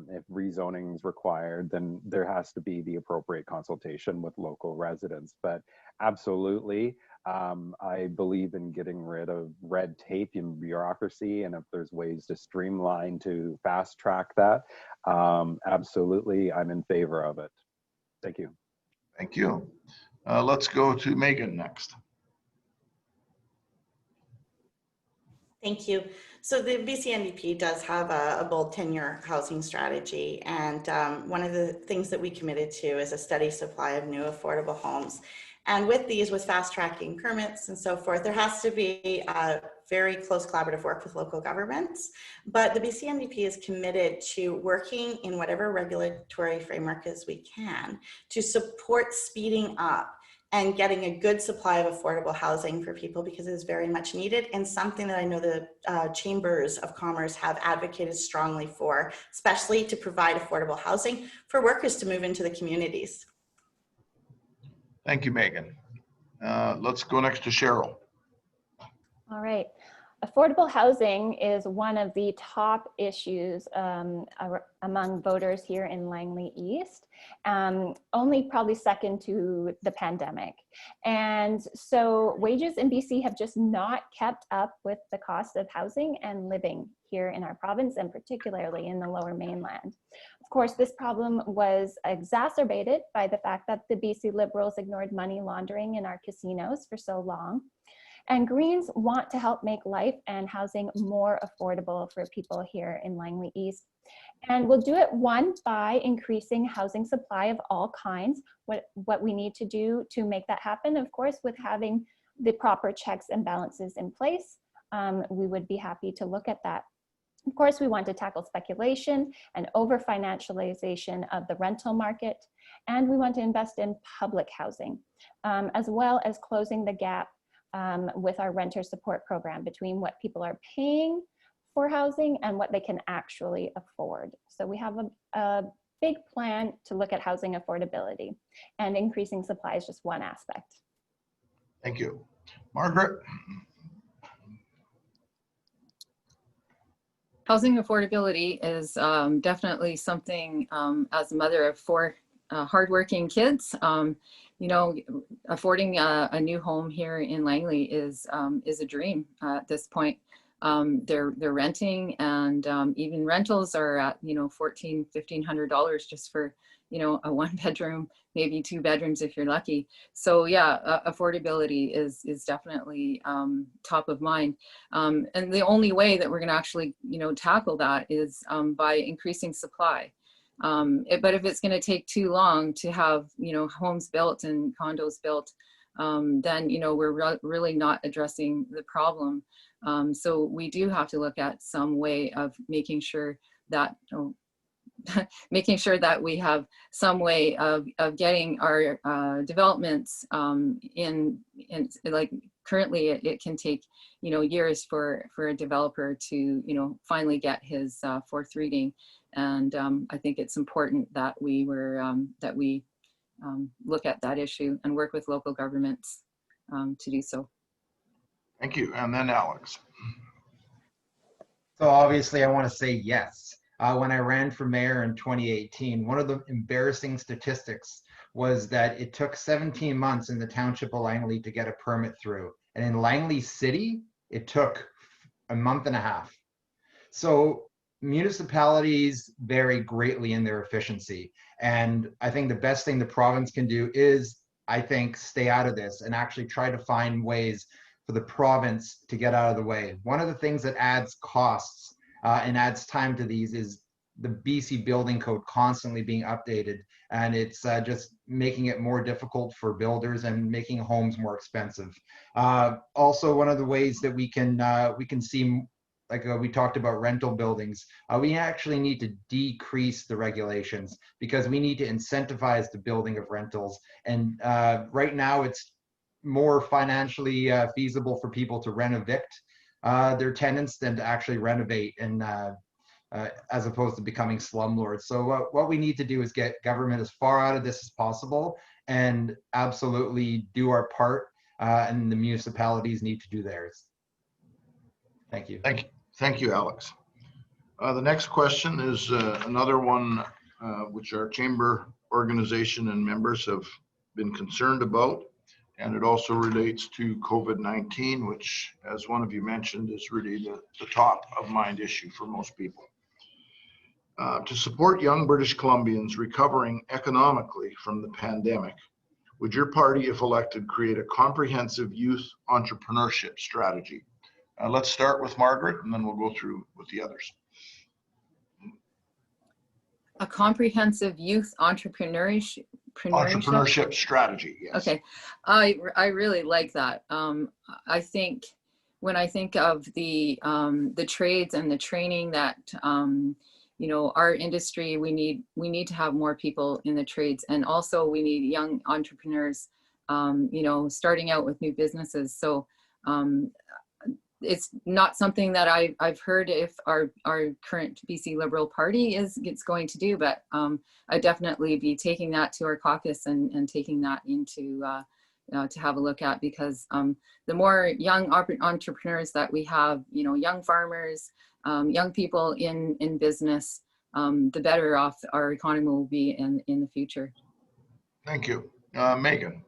If rezoning is required, then there has to be the appropriate consultation with local residents. But absolutely, I believe in getting rid of red tape and bureaucracy, and if there's ways to streamline to fast track that, absolutely, I'm in favor of it. Thank you. Thank you. Let's go to Megan next. Thank you. So the BC NDP does have a bold 10-year housing strategy. And one of the things that we committed to is a steady supply of new affordable homes. And with these, with fast tracking permits and so forth, there has to be very close collaborative work with local governments. But the BC NDP is committed to working in whatever regulatory framework as we can to support speeding up and getting a good supply of affordable housing for people, because it is very much needed and something that I know the chambers of commerce have advocated strongly for, especially to provide affordable housing for workers to move into the communities. Thank you, Megan. Let's go next to Cheryl. All right. Affordable housing is one of the top issues among voters here in Langley East, only probably second to the pandemic. And so wages in BC have just not kept up with the cost of housing and living here in our province, and particularly in the Lower Mainland. Of course, this problem was exacerbated by the fact that the BC Liberals ignored money laundering in our casinos for so long. And Greens want to help make life and housing more affordable for people here in Langley East. And we'll do it, one, by increasing housing supply of all kinds. What we need to do to make that happen, of course, with having the proper checks and balances in place, we would be happy to look at that. Of course, we want to tackle speculation and over-financialization of the rental market. And we want to invest in public housing, as well as closing the gap with our renter support program between what people are paying for housing and what they can actually afford. So we have a big plan to look at housing affordability, and increasing supply is just one aspect. Thank you. Margaret? Housing affordability is definitely something, as a mother of 4 hardworking kids, you know, affording a new home here in Langley is a dream at this point. They're renting, and even rentals are at, you know, $1,400, $1,500 just for, you know, a 1-bedroom, maybe 2 bedrooms if you're lucky. So yeah, affordability is definitely top of mind. And the only way that we're going to actually, you know, tackle that is by increasing supply. But if it's going to take too long to have, you know, homes built and condos built, then, you know, we're really not addressing the problem. So we do have to look at some way of making sure that, making sure that we have some way of getting our developments in like currently it can take, you know, years for a developer to, you know, finally get his 4th reading. And I think it's important that we look at that issue and work with local governments to do so. Thank you. And then Alex. So obviously I want to say yes. When I ran for mayor in 2018, one of the embarrassing statistics was that it took 17 months in the township of Langley to get a permit through. And in Langley City, it took a month and a half. So municipalities vary greatly in their efficiency. And I think the best thing the province can do is, I think, stay out of this and actually try to find ways for the province to get out of the way. One of the things that adds costs and adds time to these is the BC building code constantly being updated, and it's just making it more difficult for builders and making homes more expensive. Also, one of the ways that we can see, like we talked about rental buildings, we actually need to decrease the regulations because we need to incentivize the building of rentals. And right now it's more financially feasible for people to evict their tenants than to actually renovate, and as opposed to becoming slumlords. So what we need to do is get government as far out of this as possible and absolutely do our part, and the municipalities need to do theirs. Thank you. Thank you, Alex. The next question is another one which our chamber organization and members have been concerned about. And it also relates to COVID-19, which, as one of you mentioned, is really the top of mind issue for most people. To support young British Columbians recovering economically from the pandemic, would your party, if elected, create a comprehensive youth entrepreneurship strategy? Let's start with Margaret, and then we'll go through with the others. A comprehensive youth entrepreneurship strategy, yes. Okay, I really like that. I think when I think of the trades and the training that you know, our industry, we need to have more people in the trades, and also we need young entrepreneurs, you know, starting out with new businesses. So it's not something that I've heard if our current BC Liberal Party is going to do, but I definitely be taking that to our caucus and taking that into to have a look at, because the more young entrepreneurs that we have, you know, young farmers, young people in business, the better off our economy will be in the future. Thank you. Megan.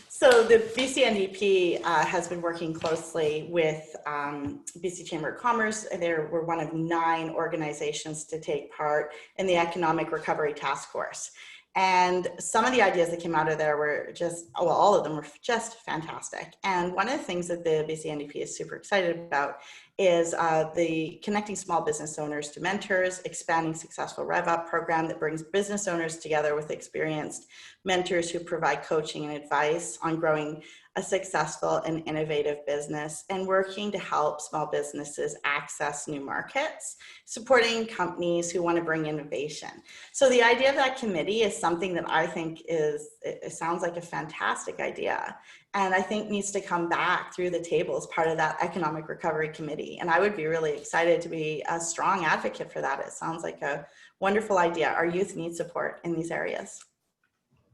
So the BC NDP has been working closely with BC Chamber of Commerce. They were one of 9 organizations to take part in the Economic Recovery Task Force. And some of the ideas that came out of there were just, well, all of them were just fantastic. And one of the things that the BC NDP is super excited about is the Connecting Small Business Owners to Mentors, Expanding Successful Rev-Up program that brings business owners together with experienced mentors who provide coaching and advice on growing a successful and innovative business and working to help small businesses access new markets, supporting companies who want to bring innovation. So the idea of that committee is something that I think it sounds like a fantastic idea. And I think needs to come back through the table as part of that economic recovery committee. And I would be really excited to be a strong advocate for that. It sounds like a wonderful idea. Our youth need support in these areas.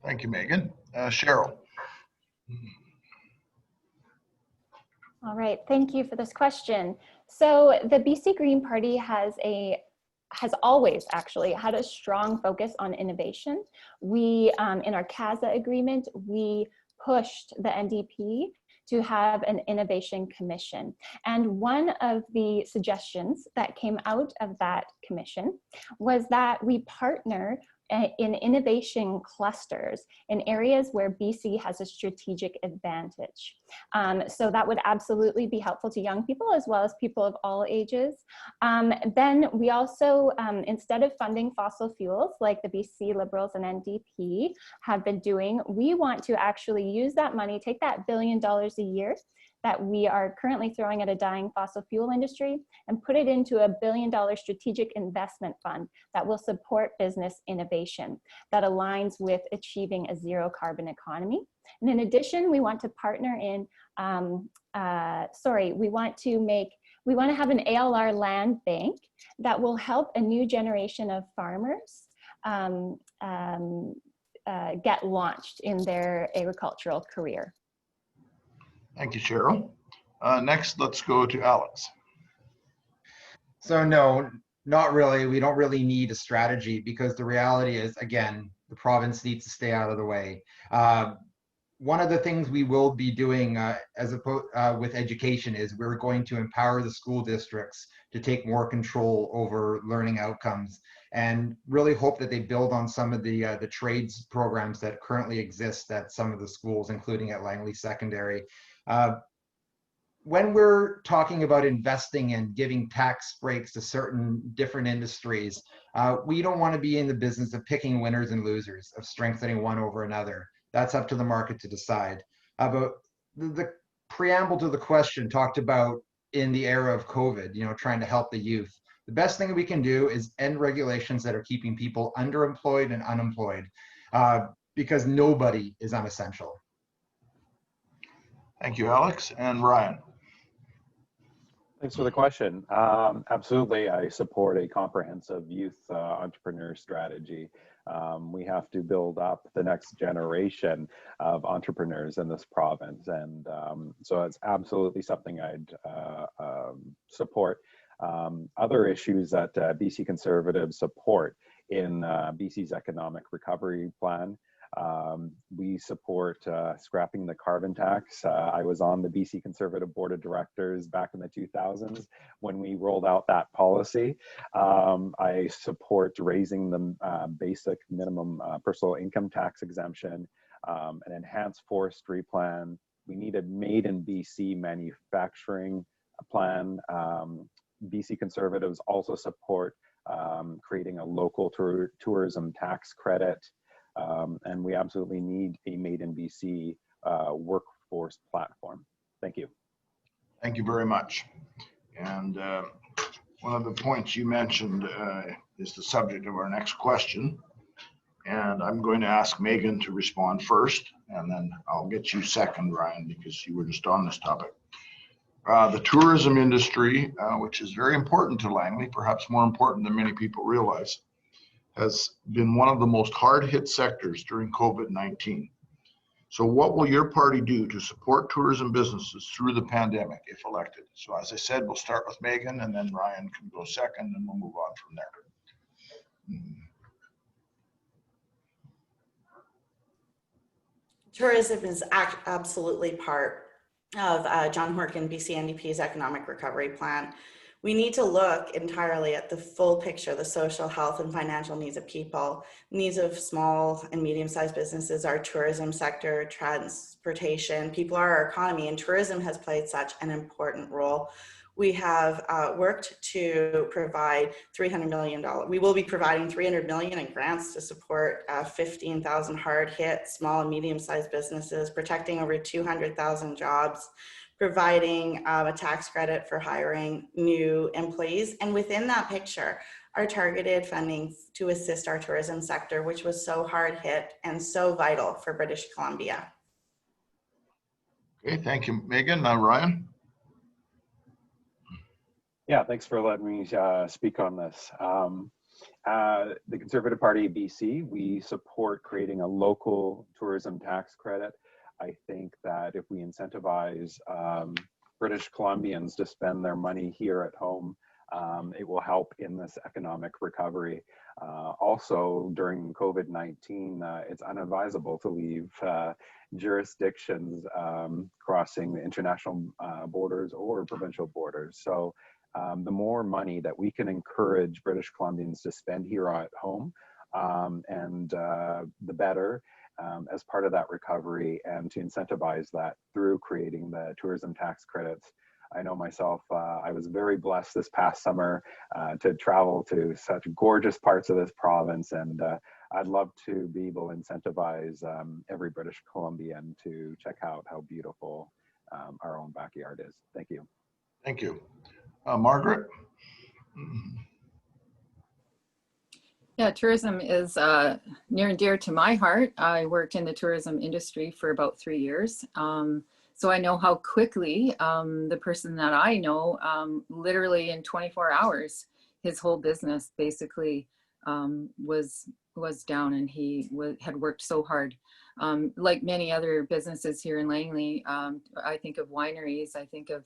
Thank you, Megan. Cheryl. All right, thank you for this question. So the BC Green Party has always actually had a strong focus on innovation. We, in our CASA agreement, we pushed the NDP to have an innovation commission. And one of the suggestions that came out of that commission was that we partner in innovation clusters in areas where BC has a strategic advantage. So that would absolutely be helpful to young people as well as people of all ages. Then we also, instead of funding fossil fuels like the BC Liberals and NDP have been doing, we want to actually use that money, take that $1 billion a year that we are currently throwing at a dying fossil fuel industry and put it into a $1 billion strategic investment fund that will support business innovation that aligns with achieving a zero carbon economy. And in addition, we want to partner in, we want to have an ALR land bank that will help a new generation of farmers get launched in their agricultural career. Thank you, Cheryl. Next, let's go to Alex. So no, not really. We don't really need a strategy because the reality is, again, the province needs to stay out of the way. One of the things we will be doing with education is we're going to empower the school districts to take more control over learning outcomes and really hope that they build on some of the trades programs that currently exist at some of the schools, including at Langley Secondary. When we're talking about investing and giving tax breaks to certain different industries, we don't want to be in the business of picking winners and losers, of strengthening one over another. That's up to the market to decide. But the preamble to the question talked about in the era of COVID, trying to help the youth. The best thing we can do is end regulations that are keeping people underemployed and unemployed, because nobody is unessential. Thank you, Alex. And Ryan. Thanks for the question. Absolutely, I support a comprehensive youth entrepreneur strategy. We have to build up the next generation of entrepreneurs in this province. And so it's absolutely something I'd support. Other issues that BC Conservatives support in BC's economic recovery plan. We support scrapping the carbon tax. I was on the BC Conservative Board of Directors back in the 2000s when we rolled out that policy. I support raising the basic minimum personal income tax exemption, an enhanced forestry plan. We need a made in BC manufacturing plan. BC Conservatives also support creating a local tourism tax credit. And we absolutely need a Made in BC workforce platform. Thank you. Thank you very much. And one of the points you mentioned is the subject of our next question. And I'm going to ask Megan to respond first, and then I'll get you second, Ryan, because you were just on this topic. The tourism industry, which is very important to Langley, perhaps more important than many people realize, has been one of the most hard-hit sectors during COVID-19. So what will your party do to support tourism businesses through the pandemic if elected? So as I said, we'll start with Megan, and then Ryan can go second, and we'll move on from there. Tourism is absolutely part of John Horkin, BC NDP's economic recovery plan. We need to look entirely at the full picture, the social, health, and financial needs of people, needs of small and medium-sized businesses, our tourism sector, transportation. People are our economy, and tourism has played such an important role. We have worked to provide $300 million. We will be providing $300 million in grants to support 15,000 hard hit small and medium-sized businesses, protecting over 200,000 jobs, providing a tax credit for hiring new employees. And within that picture, our targeted funding to assist our tourism sector, which was so hard hit and so vital for British Columbia. Okay, thank you, Megan. Now, Ryan. Yeah, thanks for letting me speak on this. The Conservative Party of BC, we support creating a local tourism tax credit. I think that if we incentivize British Columbians to spend their money here at home, it will help in this economic recovery. Also, during COVID-19, it's unadvisable to leave jurisdictions crossing the international borders or provincial borders. So the more money that we can encourage British Columbians to spend here at home, and the better, as part of that recovery, and to incentivize that through creating the tourism tax credits. I know myself, I was very blessed this past summer to travel to such gorgeous parts of this province, and I'd love to be able to incentivize every British Columbian to check out how beautiful our own backyard is. Thank you. Thank you. Margaret? Yeah, tourism is near and dear to my heart. I worked in the tourism industry for about 3 years. So I know how quickly the person that I know, literally in 24 hours, his whole business basically was down, and he had worked so hard. Like many other businesses here in Langley, I think of wineries, I think of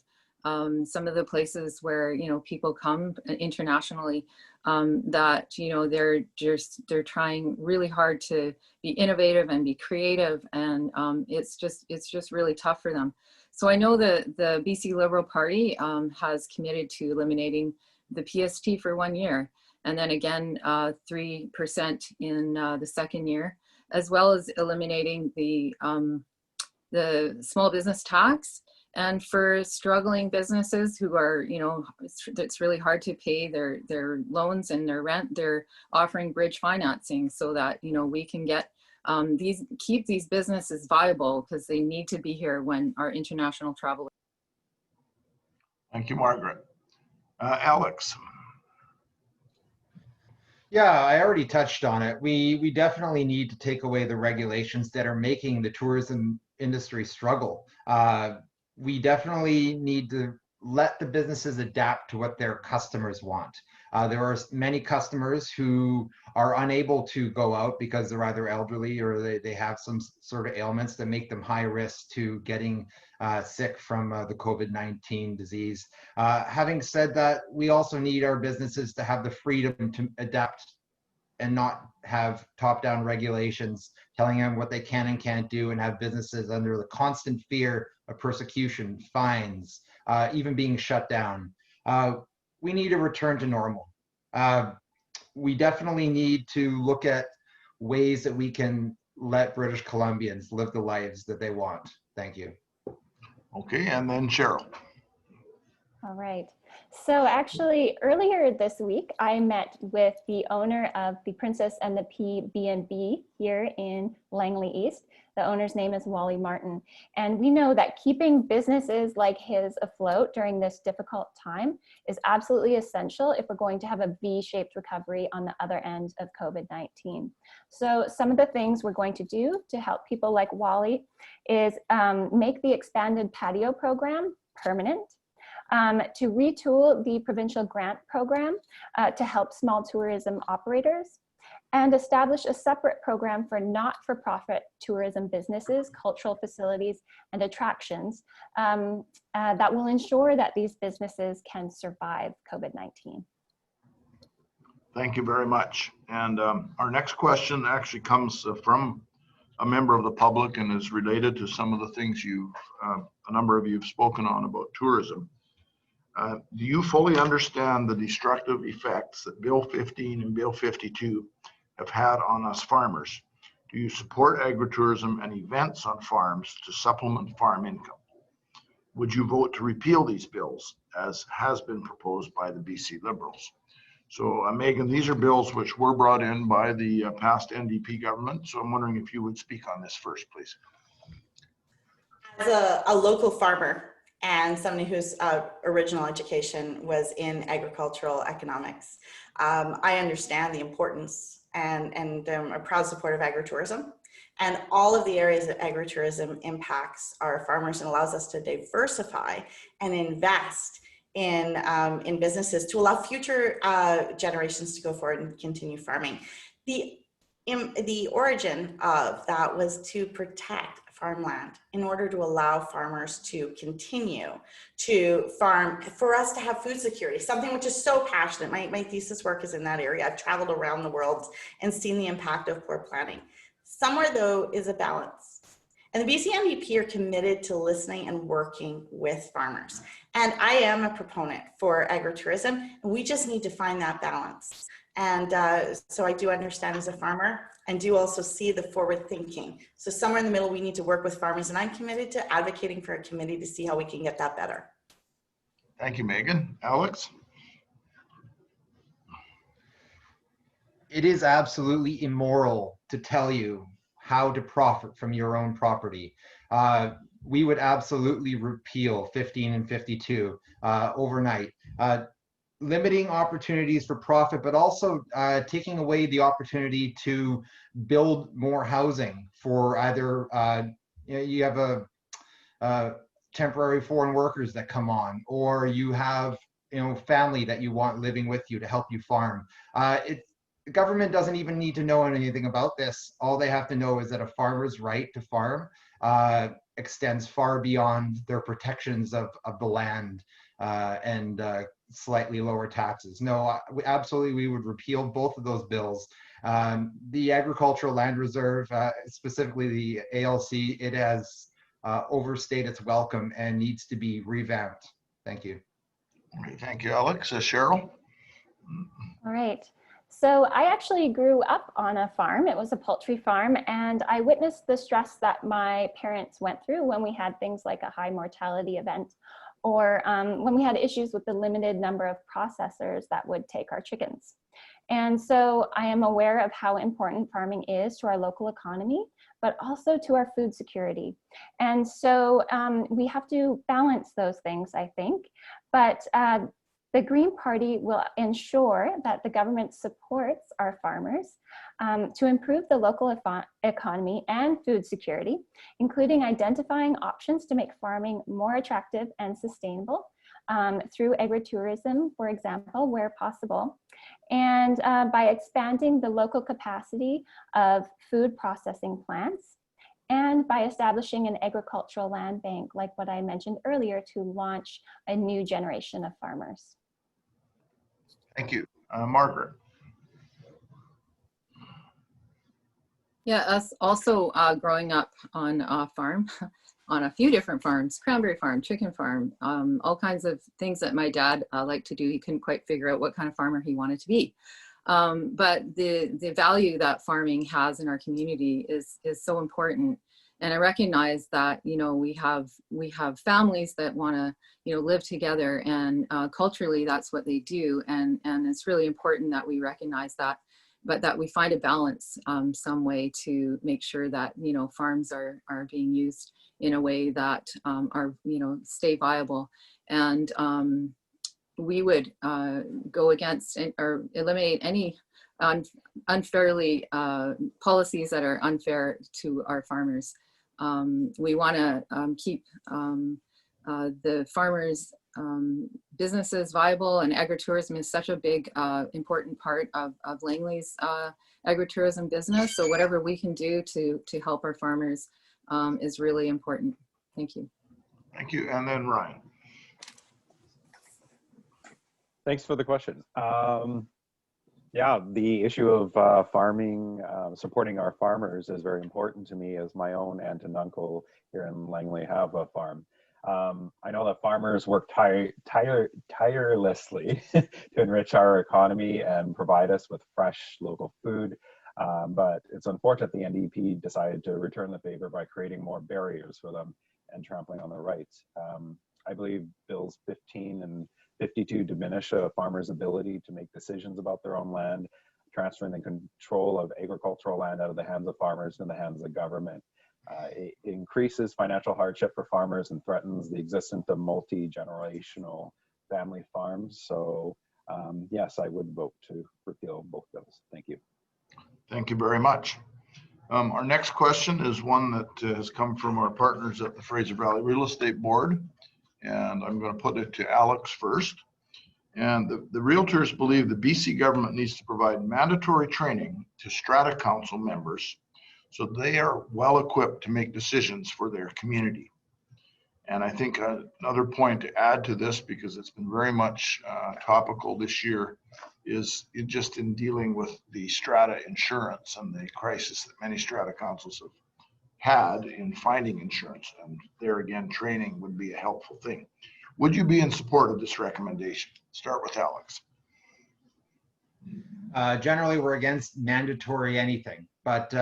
some of the places where, you know, people come internationally, that, you know, they're trying really hard to be innovative and be creative, and it's just really tough for them. So I know that the BC Liberal Party has committed to eliminating the PST for 1 year, and then again 3% in the second year, as well as eliminating the small business tax. And for struggling businesses who are, you know, it's really hard to pay their loans and their rent, they're offering bridge financing so that, you know, we can get keep these businesses viable, because they need to be here when our international travel. Thank you, Margaret. Alex. Yeah, I already touched on it. We definitely need to take away the regulations that are making the tourism industry struggle. We definitely need to let the businesses adapt to what their customers want. There are many customers who are unable to go out because they're either elderly or they have some sort of ailments that make them high risk to getting sick from the COVID-19 disease. Having said that, we also need our businesses to have the freedom to adapt and not have top-down regulations telling them what they can and can't do, and have businesses under the constant fear of persecution, fines, even being shut down. We need a return to normal. We definitely need to look at ways that we can let British Columbians live the lives that they want. Thank you. Okay, and then Cheryl. All right. So actually, earlier this week, I met with the owner of the Princess and the Pea B&B here in Langley East. The owner's name is Wally Martin. And we know that keeping businesses like his afloat during this difficult time is absolutely essential if we're going to have a V-shaped recovery on the other end of COVID-19. So some of the things we're going to do to help people like Wally is make the expanded patio program permanent, to retool the provincial grant program to help small tourism operators, and establish a separate program for not-for-profit tourism businesses, cultural facilities, and attractions that will ensure that these businesses can survive COVID-19. Thank you very much. And our next question actually comes from a member of the public and is related to some of the things a number of you have spoken on about tourism. Do you fully understand the destructive effects that Bill 15 and Bill 52 have had on us farmers? Do you support agritourism and events on farms to supplement farm income? would you vote to repeal these bills as has been proposed by the BC Liberals? So Megan, these are bills which were brought in by the past NDP government. So I'm wondering if you would speak on this first, please. As a local farmer and somebody whose original education was in agricultural economics, I understand the importance and I'm a proud supporter of agritourism. And all of the areas that agritourism impacts our farmers and allows us to diversify and invest in businesses to allow future generations to go forward and continue farming. The origin of that was to protect farmland in order to allow farmers to continue to farm, for us to have food security, something which is so passionate. My thesis work is in that area. I've traveled around the world and seen the impact of poor planning. Somewhere though is a balance. And the BC NDP are committed to listening and working with farmers. And I am a proponent for agritourism. We just need to find that balance. And so I do understand as a farmer and do also see the forward thinking. So somewhere in the middle, we need to work with farmers, and I'm committed to advocating for a committee to see how we can get that better. Thank you, Megan. Alex? It is absolutely immoral to tell you how to profit from your own property. We would absolutely repeal 15 and 52 overnight. Limiting opportunities for profit, but also taking away the opportunity to build more housing for either, you have a temporary foreign workers that come on, or you have family that you want living with you to help you farm. The government doesn't even need to know anything about this. All they have to know is that a farmer's right to farm extends far beyond their protections of the land and slightly lower taxes. No, absolutely, we would repeal both of those bills. The Agricultural Land Reserve, specifically the ALC, it has overstayed its welcome and needs to be revamped. Thank you. Okay, thank you, Alex. Cheryl? All right. So I actually grew up on a farm. It was a poultry farm, and I witnessed the stress that my parents went through when we had things like a high mortality event, or when we had issues with the limited number of processors that would take our chickens. And so I am aware of how important farming is to our local economy, but also to our food security. And so we have to balance those things, I think. But the Green Party will ensure that the government supports our farmers to improve the local economy and food security, including identifying options to make farming more attractive and sustainable through agritourism, for example, where possible, and by expanding the local capacity of food processing plants, and by establishing an agricultural land bank, like what I mentioned earlier, to launch a new generation of farmers. Thank you. Margaret? Yeah, us also growing up on a farm, on a few different farms, cranberry farm, chicken farm, all kinds of things that my dad liked to do. He couldn't quite figure out what kind of farmer he wanted to be. But the value that farming has in our community is so important. And I recognize that, we have families that want to, live together, and culturally that's what they do. And it's really important that we recognize that, but that we find a balance some way to make sure that, farms are being used in a way that are, stay viable. And we would go against or eliminate any unfairly policies that are unfair to our farmers. We want to keep the farmers' businesses viable, and agritourism is such a big, important part of Langley's agritourism business. So whatever we can do to help our farmers is really important. Thank you. Thank you. And then Ryan. Thanks for the question. Yeah, the issue of farming, supporting our farmers is very important to me, as my own aunt and uncle here in Langley have a farm. I know that farmers work tirelessly to enrich our economy and provide us with fresh local food, but it's unfortunate the NDP decided to return the favor by creating more barriers for them and trampling on their rights. I believe Bills 15 and 52 diminish a farmer's ability to make decisions about their own land, transferring the control of agricultural land out of the hands of farmers in the hands of government. It increases financial hardship for farmers and threatens the existence of multi-generational family farms. So yes, I would vote to repeal both bills. Thank you. Thank you very much. Our next question is one that has come from our partners at the Fraser Valley Real Estate Board, and I'm going to put it to Alex first. And the realtors believe the BC government needs to provide mandatory training to Strata Council members so they are well equipped to make decisions for their community. And I think another point to add to this, because it's been very much topical this year, is just in dealing with the Strata Insurance and the crisis that many Strata councils have had in finding insurance. And there again, training would be a helpful thing. Would you be in support of this recommendation? Start with Alex. Generally, we're against mandatory anything, but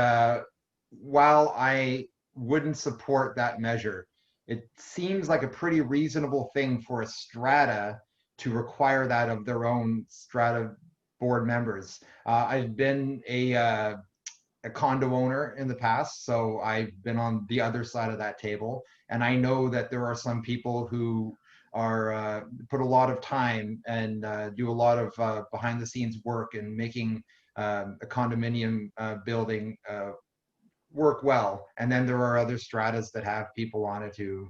while I wouldn't support that measure, it seems like a pretty reasonable thing for a strata to require that of their own strata board members. I've been a condo owner in the past, so I've been on the other side of that table, and I know that there are some people who are put a lot of time and do a lot of behind the scenes work in making a condominium building work well. And then there are other stratas that have people on it who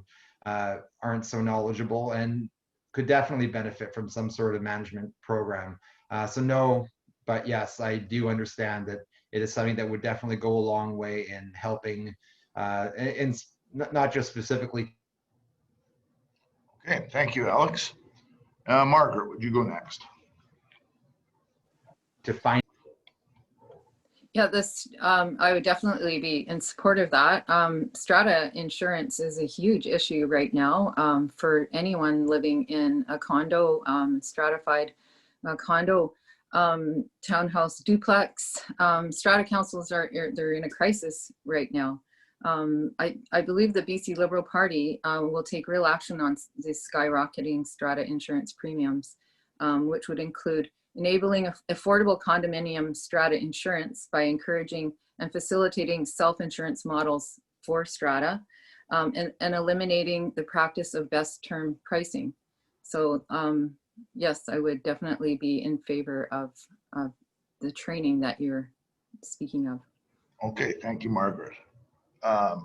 aren't so knowledgeable and could definitely benefit from some sort of management program. So no, but yes, I do understand that it is something that would definitely go a long way in helping, in not just specifically. Okay, thank you, Alex. Margaret, would you go next? To find. Yeah, this I would definitely be in support of that. Strata insurance is a huge issue right now for anyone living in a condo, stratified condo, townhouse, duplex. Strata councils they're in a crisis right now. I believe the BC Liberal Party will take real action on the skyrocketing strata insurance premiums, which would include enabling affordable condominium strata insurance by encouraging and facilitating self-insurance models for strata, and eliminating the practice of best term pricing. So yes, I would definitely be in favor of the training that you're speaking of. Okay, thank you, Margaret.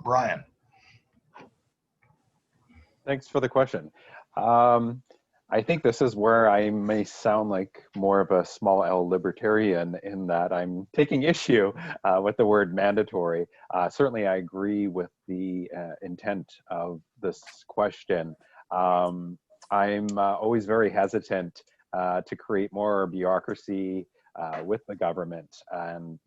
Brian. Thanks for the question. I think this is where I may sound like more of a small L libertarian in that I'm taking issue with the word mandatory. Certainly, I agree with the intent of this question. I'm always very hesitant to create more bureaucracy with the government and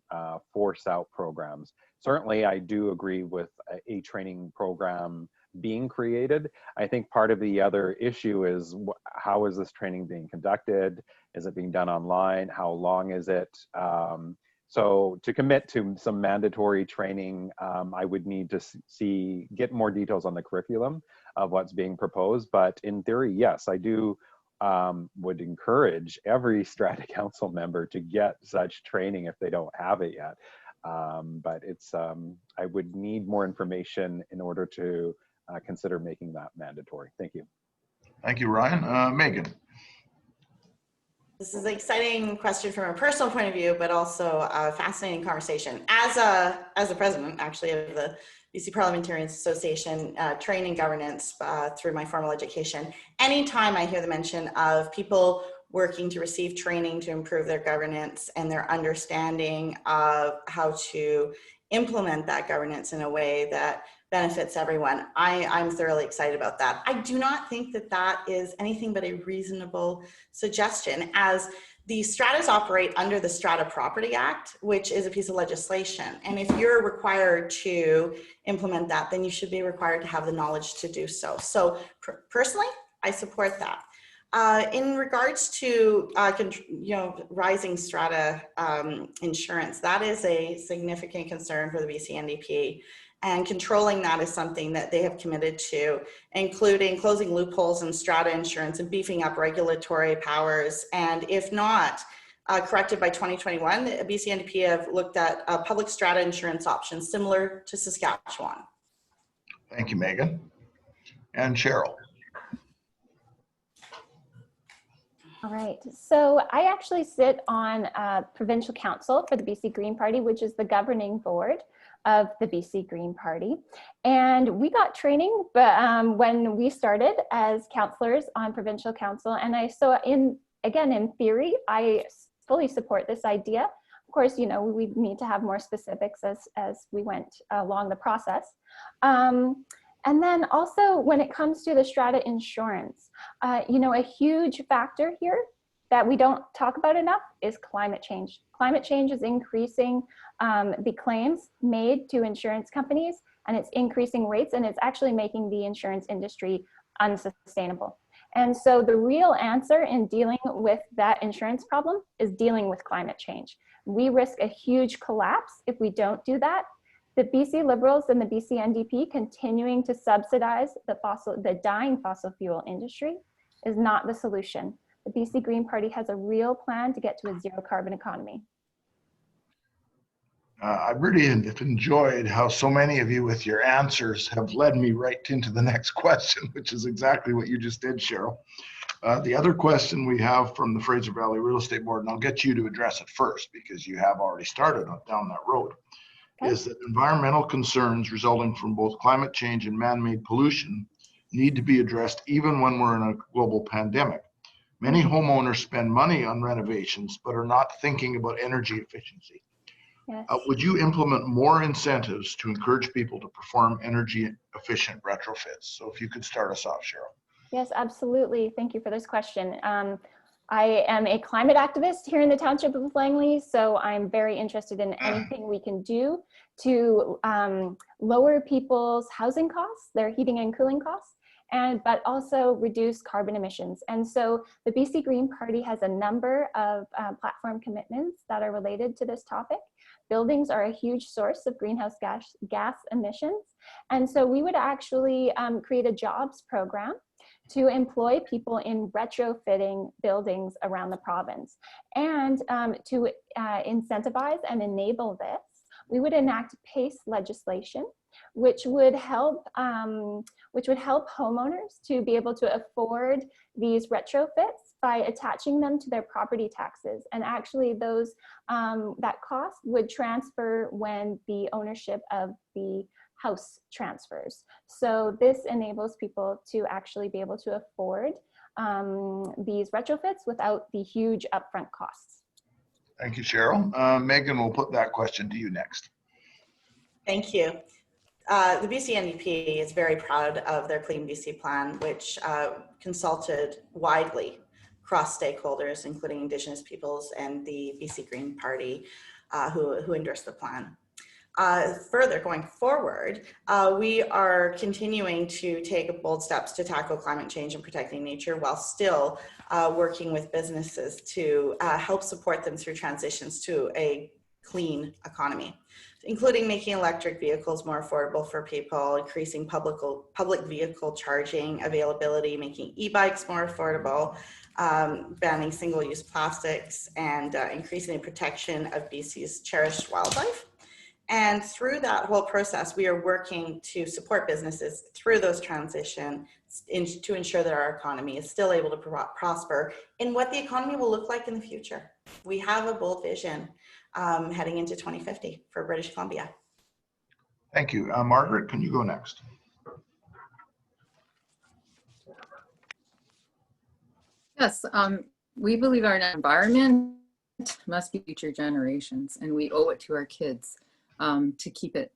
force out programs. Certainly, I do agree with a training program being created. I think part of the other issue is how is this training being conducted? Is it being done online? How long is it? So to commit to some mandatory training, I would need to get more details on the curriculum of what's being proposed. But in theory, yes, I do would encourage every Strata Council member to get such training if they don't have it yet. But it's I would need more information in order to consider making that mandatory. Thank you. Thank you, Ryan. Megan. This is an exciting question from a personal point of view, but also a fascinating conversation. As the president, actually, of the BC Parliamentarians Association, training governance through my formal education, anytime I hear the mention of people working to receive training to improve their governance and their understanding of how to implement that governance in a way that benefits everyone, I'm thoroughly excited about that. I do not think that that is anything but a reasonable suggestion, as the stratas operate under the Strata Property Act, which is a piece of legislation. And if you're required to implement that, then you should be required to have the knowledge to do so. So personally, I support that. In regards to rising strata insurance, that is a significant concern for the BC NDP. And controlling that is something that they have committed to, including closing loopholes in Strata Insurance and beefing up regulatory powers. And if not corrected by 2021, the BC NDP have looked at public Strata Insurance options similar to Saskatchewan. Thank you, Megan. And Cheryl. All right, so I actually sit on Provincial Council for the BC Green Party, which is the governing board of the BC Green Party. And we got training when we started as councillors on Provincial Council. And in theory, I fully support this idea. Of course, you know, we need to have more specifics as we went along the process. And then also when it comes to the Strata Insurance, you know, a huge factor here that we don't talk about enough is climate change. Climate change is increasing the claims made to insurance companies, and it's increasing rates, and it's actually making the insurance industry unsustainable. And so the real answer in dealing with that insurance problem is dealing with climate change. We risk a huge collapse if we don't do that. The BC Liberals and the BC NDP continuing to subsidize the dying fossil fuel industry is not the solution. The BC Green Party has a real plan to get to a zero carbon economy. I really have enjoyed how so many of you with your answers have led me right into the next question, which is exactly what you just did, Cheryl. The other question we have from the Fraser Valley Real Estate Board, and I'll get you to address it first because you have already started down that road, okay, is that environmental concerns resulting from both climate change and man-made pollution need to be addressed even when we're in a global pandemic. Many homeowners spend money on renovations but are not thinking about energy efficiency. Yes. Would you implement more incentives to encourage people to perform energy efficient retrofits? So if you could start us off, Cheryl. Yes, absolutely. Thank you for this question. I am a climate activist here in the township of Langley, so I'm very interested in anything we can do to lower people's housing costs, their heating and cooling costs, but also reduce carbon emissions. And so the BC Green Party has a number of platform commitments that are related to this topic. Buildings are a huge source of greenhouse gas emissions. And so we would actually create a jobs program to employ people in retrofitting buildings around the province. And to incentivize and enable this, we would enact PACE legislation, which would help homeowners to be able to afford these retrofits by attaching them to their property taxes. And actually those that cost would transfer when the ownership of the house transfers. So this enables people to actually be able to afford these retrofits without the huge upfront costs. Thank you, Cheryl. Megan, we'll put that question to you next. Thank you. The BC NDP is very proud of their Clean BC plan, which consulted widely across stakeholders, including Indigenous peoples and the BC Green Party, who endorsed the plan. Further, going forward, we are continuing to take bold steps to tackle climate change and protecting nature while still working with businesses to help support them through transitions to a clean economy, including making electric vehicles more affordable for people, increasing public vehicle charging availability, making e-bikes more affordable, banning single-use plastics, and increasing the protection of BC's cherished wildlife. And through that whole process, we are working to support businesses through those transitions to ensure that our economy is still able to prosper in what the economy will look like in the future. We have a bold vision heading into 2050 for British Columbia. Thank you. Margaret, can you go next? Yes, we believe our environment must be future generations, and we owe it to our kids to keep it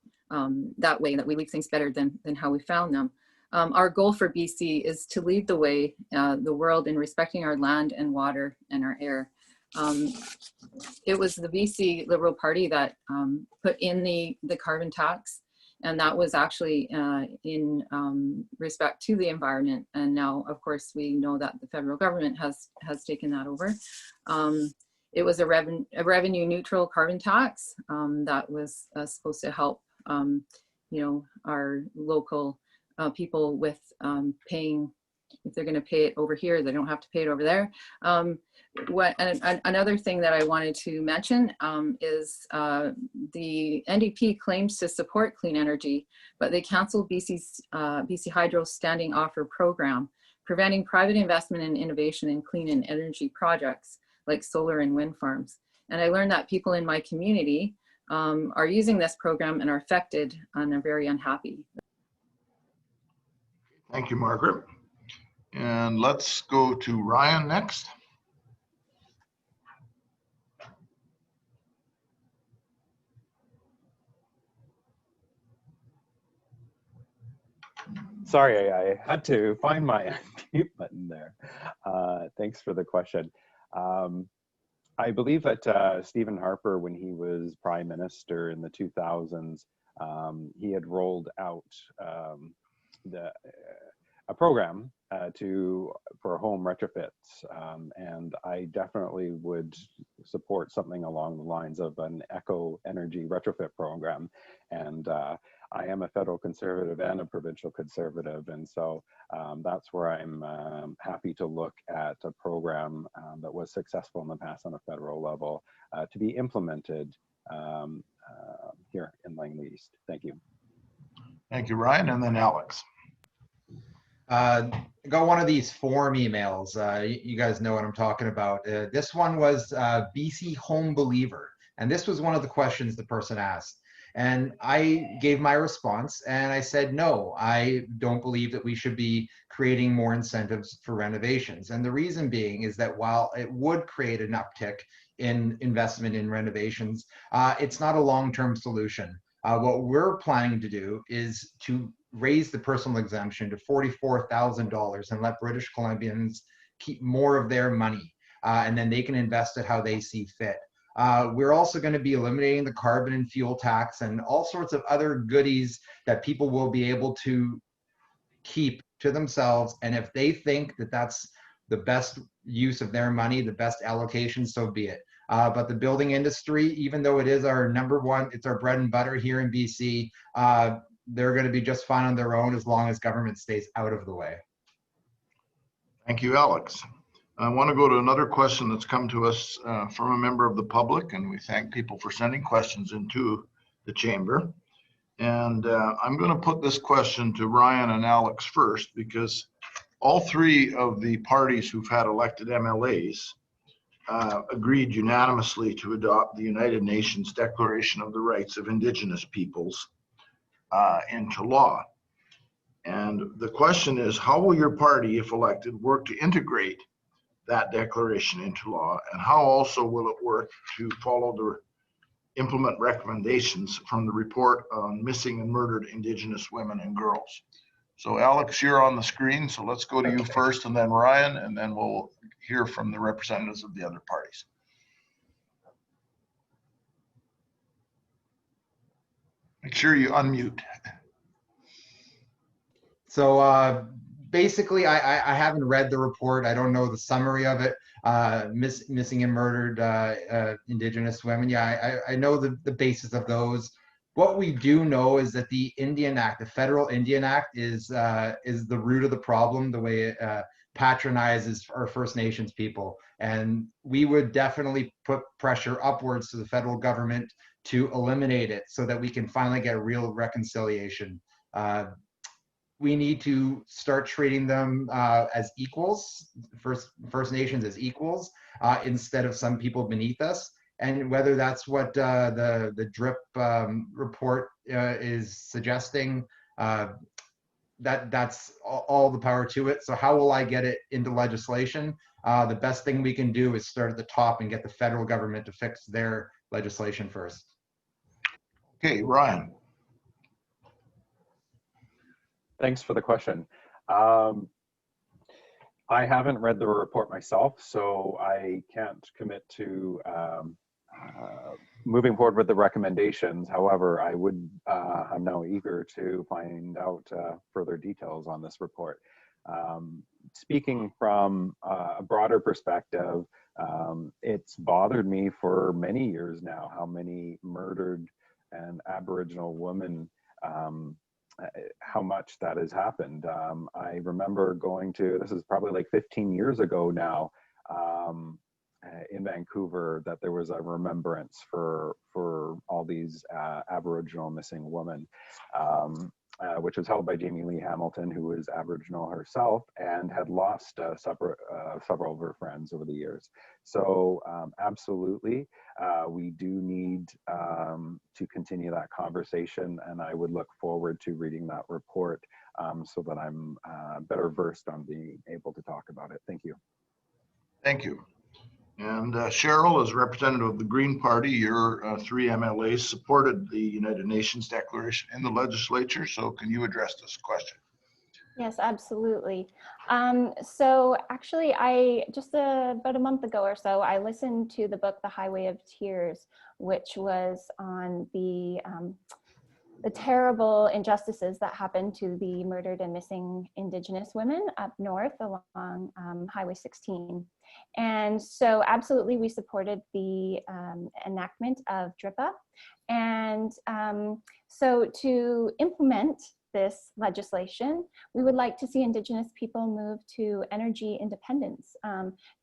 that way, that we leave things better than how we found them. Our goal for BC is to lead the way, the world, in respecting our land and water and our air. It was the BC Liberal Party that put in the carbon tax, and that was actually in respect to the environment. And now, of course, we know that the federal government has taken that over. It was a revenue neutral carbon tax that was supposed to help our local people with paying. If they're going to pay it over here, they don't have to pay it over there. Another thing that I wanted to mention is the NDP claims to support clean energy, but they canceled BC Hydro's standing offer program, preventing private investment and innovation in clean energy projects like solar and wind farms. And I learned that people in my community are using this program and are affected and are very unhappy. Thank you, Margaret. And let's go to Ryan next. Sorry, I had to find my unmute button there. Thanks for the question. I believe that Stephen Harper, when he was Prime Minister in the 2000s, he had rolled out a program for home retrofits, and I definitely would support something along the lines of an eco energy retrofit program. And I am a federal conservative and a provincial conservative, and so that's where I'm happy to look at a program that was successful in the past on a federal level to be implemented here in Langley East. Thank you. Thank you, Ryan, and then Alex. Got one of these form emails. You guys know what I'm talking about. This one was BC Home Believer, and this was one of the questions the person asked. And I gave my response, and I said, no, I don't believe that we should be creating more incentives for renovations. And the reason being is that while it would create an uptick in investment in renovations, it's not a long-term solution. What we're planning to do is to raise the personal exemption to $44,000 and let British Columbians keep more of their money, and then they can invest it how they see fit. We're also going to be eliminating the carbon and fuel tax and all sorts of other goodies that people will be able to keep to themselves. And if they think that that's the best use of their money, the best allocation, so be it. But the building industry, even though it is our number one, it's our bread and butter here in BC, they're going to be just fine on their own as long as government stays out of the way. Thank you, Alex. I want to go to another question that's come to us from a member of the public, and we thank people for sending questions into the chamber. And I'm going to put this question to Ryan and Alex first, because all three of the parties who've had elected MLAs agreed unanimously to adopt the United Nations Declaration of the Rights of Indigenous Peoples into law. And the question is, how will your party, if elected, work to integrate that declaration into law, and how also will it work to follow the implement recommendations from the report on missing and murdered Indigenous women and girls? So Alex, you're on the screen, so let's go to you first, and then Ryan, and then we'll hear from the representatives of the other parties. Make sure you unmute. So basically, I haven't read the report. I don't know the summary of it. Missing and murdered Indigenous women. Yeah, I know the basis of those. What we do know is that the Indian Act, the Federal Indian Act, is the root of the problem, the way it patronizes our First Nations people. And we would definitely put pressure upwards to the federal government to eliminate it so that we can finally get real reconciliation. We need to start treating them as equals, First Nations as equals, instead of some people beneath us. And whether that's what the DRIP report is suggesting, that's all the power to it. So how will I get it into legislation? The best thing we can do is start at the top and get the federal government to fix their legislation first. Okay, Ryan. Thanks for the question. I haven't read the report myself, so I can't commit to moving forward with the recommendations. However, I'm now eager to find out further details on this report. Speaking from a broader perspective, it's bothered me for many years now how many murdered and Aboriginal women how much that has happened. I remember going to, this is probably like 15 years ago now, in Vancouver, that there was a remembrance for all these Aboriginal missing women, which was held by Jamie Lee Hamilton, who is Aboriginal herself and had lost several of her friends over the years. So absolutely, we do need to continue that conversation, and I would look forward to reading that report so that I'm better versed on being able to talk about it. Thank you. Thank you. And Cheryl, as representative of the Green Party, your 3 MLAs supported the United Nations Declaration in the legislature. So can you address this question? Yes, absolutely. So actually, I just about a month ago or so, I listened to the book, The Highway of Tears, which was on the terrible injustices that happened to the murdered and missing Indigenous women up north along Highway 16. And so absolutely, we supported the enactment of DRIPA. And so to implement this legislation, we would like to see Indigenous people move to energy independence,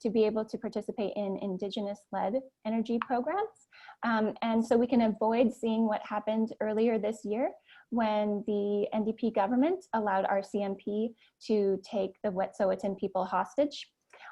to be able to participate in Indigenous-led energy programs. And so we can avoid seeing what happened earlier this year when the NDP government allowed our CMP to take the Wet'suwet'en people hostage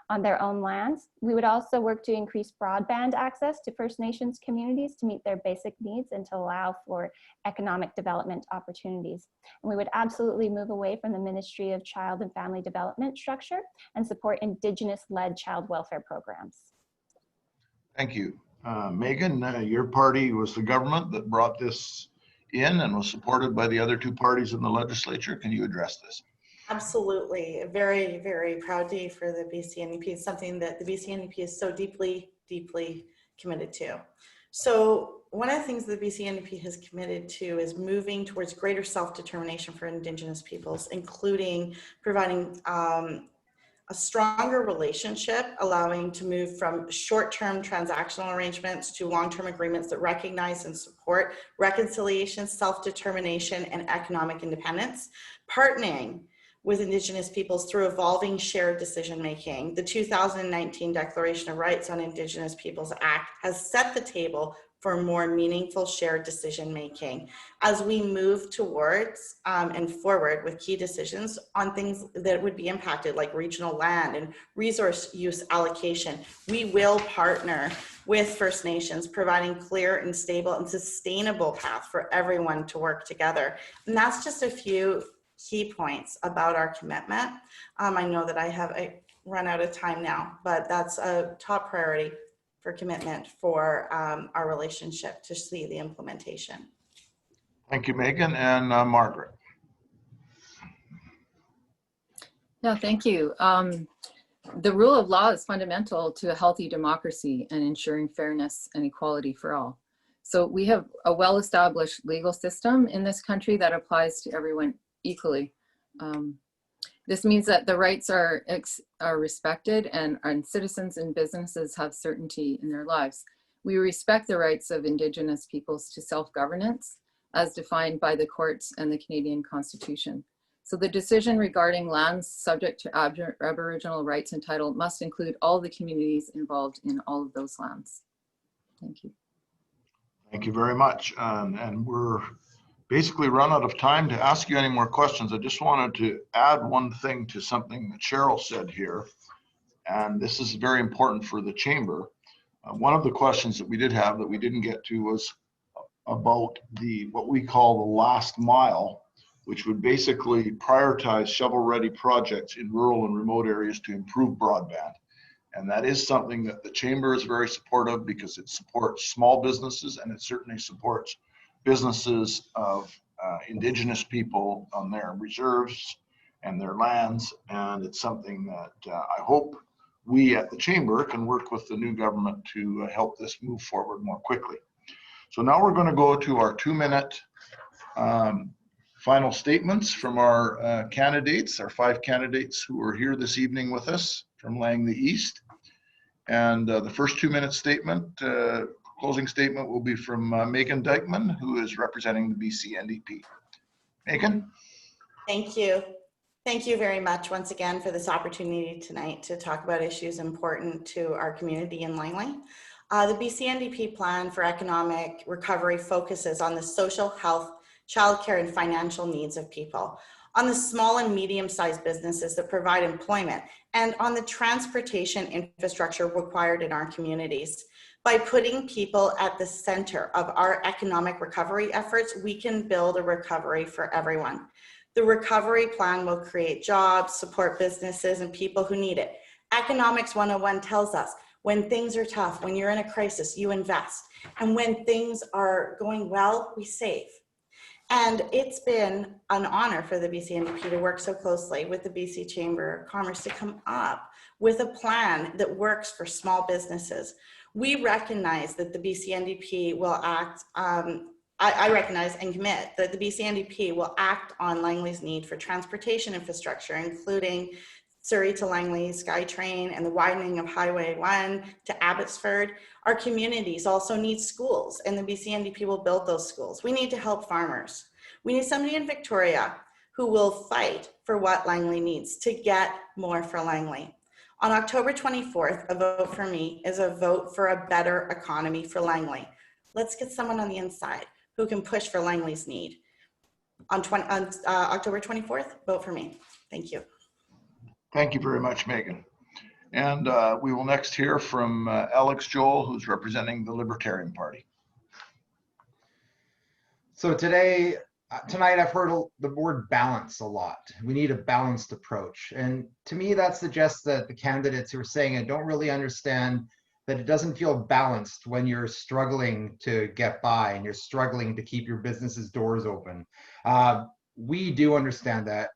on their own lands. We would also work to increase broadband access to First Nations communities to meet their basic needs and to allow for economic development opportunities. And we would absolutely move away from the Ministry of Child and Family Development structure and support Indigenous-led child welfare programs. Thank you. Megan, your party was the government that brought this in and was supported by the other 2 parties in the legislature. Can you address this? Absolutely. Very, very proud day for the BC NDP. It's something that the BC NDP is so deeply, deeply committed to. So one of the things the BC NDP has committed to is moving towards greater self-determination for Indigenous peoples, including providing a stronger relationship, allowing to move from short-term transactional arrangements to long-term agreements that recognize and support reconciliation, self-determination, and economic independence, partnering with Indigenous peoples through evolving shared decision-making. The 2019 Declaration of Rights on Indigenous Peoples Act has set the table for more meaningful shared decision-making as we move towards and forward with key decisions on things that would be impacted, like regional land and resource use allocation. We will partner with First Nations, providing clear and stable and sustainable path for everyone to work together. And that's just a few key points about our commitment. I know that I have run out of time now, but that's a top priority for commitment for our relationship to see the implementation. Thank you, Megan. And Margaret. Yeah, thank you. The rule of law is fundamental to a healthy democracy and ensuring fairness and equality for all. So we have a well-established legal system in this country that applies to everyone equally. This means that the rights are respected and citizens and businesses have certainty in their lives. We respect the rights of Indigenous peoples to self-governance as defined by the courts and the Canadian Constitution. So the decision regarding lands subject to Aboriginal rights and title must include all the communities involved in all of those lands. Thank you. Thank you very much. And we're basically run out of time to ask you any more questions. I just wanted to add one thing to something that Cheryl said here, and this is very important for the chamber. One of the questions that we did have that we didn't get to was about what we call the last mile, which would basically prioritize shovel-ready projects in rural and remote areas to improve broadband. And that is something that the chamber is very supportive because it supports small businesses and it certainly supports businesses of Indigenous people on their reserves and their lands. And it's something that I hope we at the chamber can work with the new government to help this move forward more quickly. So now we're going to go to our 2-minute final statements from our candidates, our 5 candidates who are here this evening with us from Langley East. And the first 2-minute statement, closing statement, will be from Megan Dykman, who is representing the BC NDP. Megan? Thank you. Thank you very much once again for this opportunity tonight to talk about issues important to our community in Langley. The BC NDP plan for economic recovery focuses on the social, health, childcare, and financial needs of people, on the small and medium-sized businesses that provide employment, and on the transportation infrastructure required in our communities. By putting people at the center of our economic recovery efforts, we can build a recovery for everyone. The recovery plan will create jobs, support businesses, and people who need it. Economics 101 tells us when things are tough, when you're in a crisis, you invest. And when things are going well, we save. And it's been an honor for the BC NDP to work so closely with the BC Chamber of Commerce to come up with a plan that works for small businesses. We recognize that the BC NDP will act, I recognize and commit that the BC NDP will act on Langley's need for transportation infrastructure, including Surrey to Langley SkyTrain and the widening of Highway 1 to Abbotsford. Our communities also need schools, and the BC NDP will build those schools. We need to help farmers. We need somebody in Victoria who will fight for what Langley needs to get more for Langley. On October 24th, a vote for me is a vote for a better economy for Langley. Let's get someone on the inside who can push for Langley's need. On October 24th, vote for me. Thank you. Thank you very much, Megan. And we will next hear from Alex Joel, who's representing the Libertarian Party. So tonight I've heard the word balance a lot. We need a balanced approach. And to me, that suggests that the candidates who are saying it don't really understand that it doesn't feel balanced when you're struggling to get by and you're struggling to keep your business's doors open. We do understand that.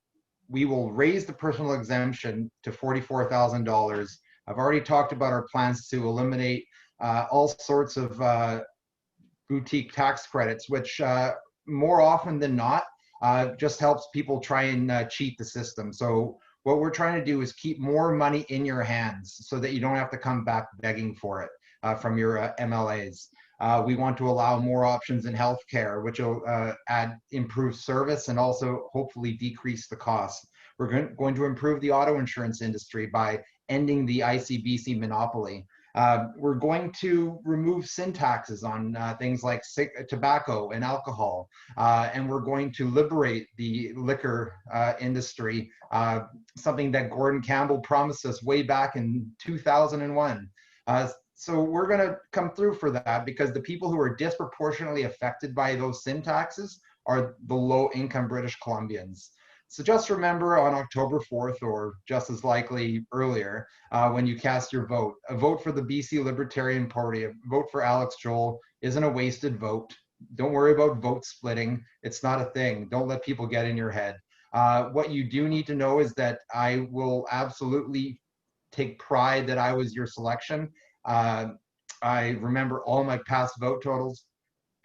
We will raise the personal exemption to $44,000. I've already talked about our plans to eliminate all sorts of boutique tax credits, which more often than not just helps people try and cheat the system. So what we're trying to do is keep more money in your hands so that you don't have to come back begging for it from your MLAs. We want to allow more options in healthcare, which will add improved service and also hopefully decrease the cost. We're going to improve the auto insurance industry by ending the ICBC monopoly. We're going to remove sin taxes on things like tobacco and alcohol. And we're going to liberate the liquor industry, something that Gordon Campbell promised us way back in 2001. So we're going to come through for that because the people who are disproportionately affected by those sin taxes are the low-income British Columbians. So just remember on October 4th, or just as likely earlier, when you cast your vote, a vote for the BC Libertarian Party, a vote for Alex Joel isn't a wasted vote. Don't worry about vote splitting. It's not a thing. Don't let people get in your head. What you do need to know is that I will absolutely take pride that I was your selection. I remember all my past vote totals.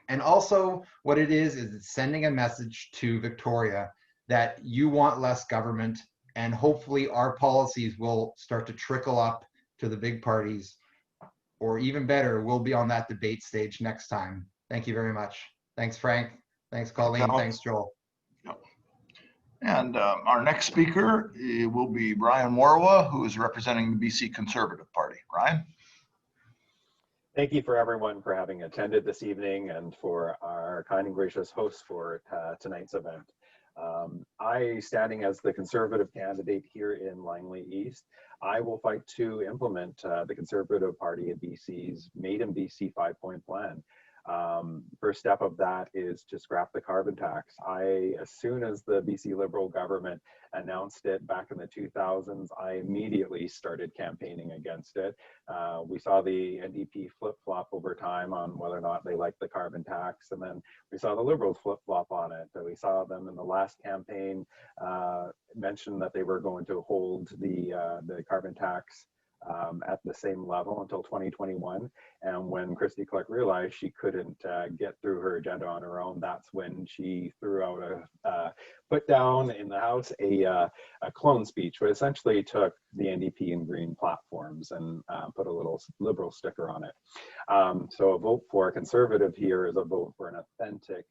And also what it is it's sending a message to Victoria that you want less government, and hopefully our policies will start to trickle up to the big parties, or even better, we'll be on that debate stage next time. Thank you very much. Thanks, Frank. Thanks, Colleen. Thanks, Joel. Yep. And our next speaker will be Brian Morawa, who is representing the BC Conservative Party. Brian? Thank you for everyone for having attended this evening and for our kind and gracious hosts for tonight's event. I, standing as the Conservative candidate here in Langley East, I will fight to implement the Conservative Party of BC's Made in BC 5-point plan. First step of that is to scrap the carbon tax. As soon as the BC Liberal government announced it back in the 2000s, I immediately started campaigning against it. We saw the NDP flip-flop over time on whether or not they liked the carbon tax, and then we saw the Liberals flip-flop on it. We saw them in the last campaign mention that they were going to hold the carbon tax at the same level until 2021. And when Christy Clark realized she couldn't get through her agenda on her own, that's when she threw out put down in the House a clone speech, which essentially took the NDP and Green platforms and put a little Liberal sticker on it. So a vote for a Conservative here is a vote for an authentic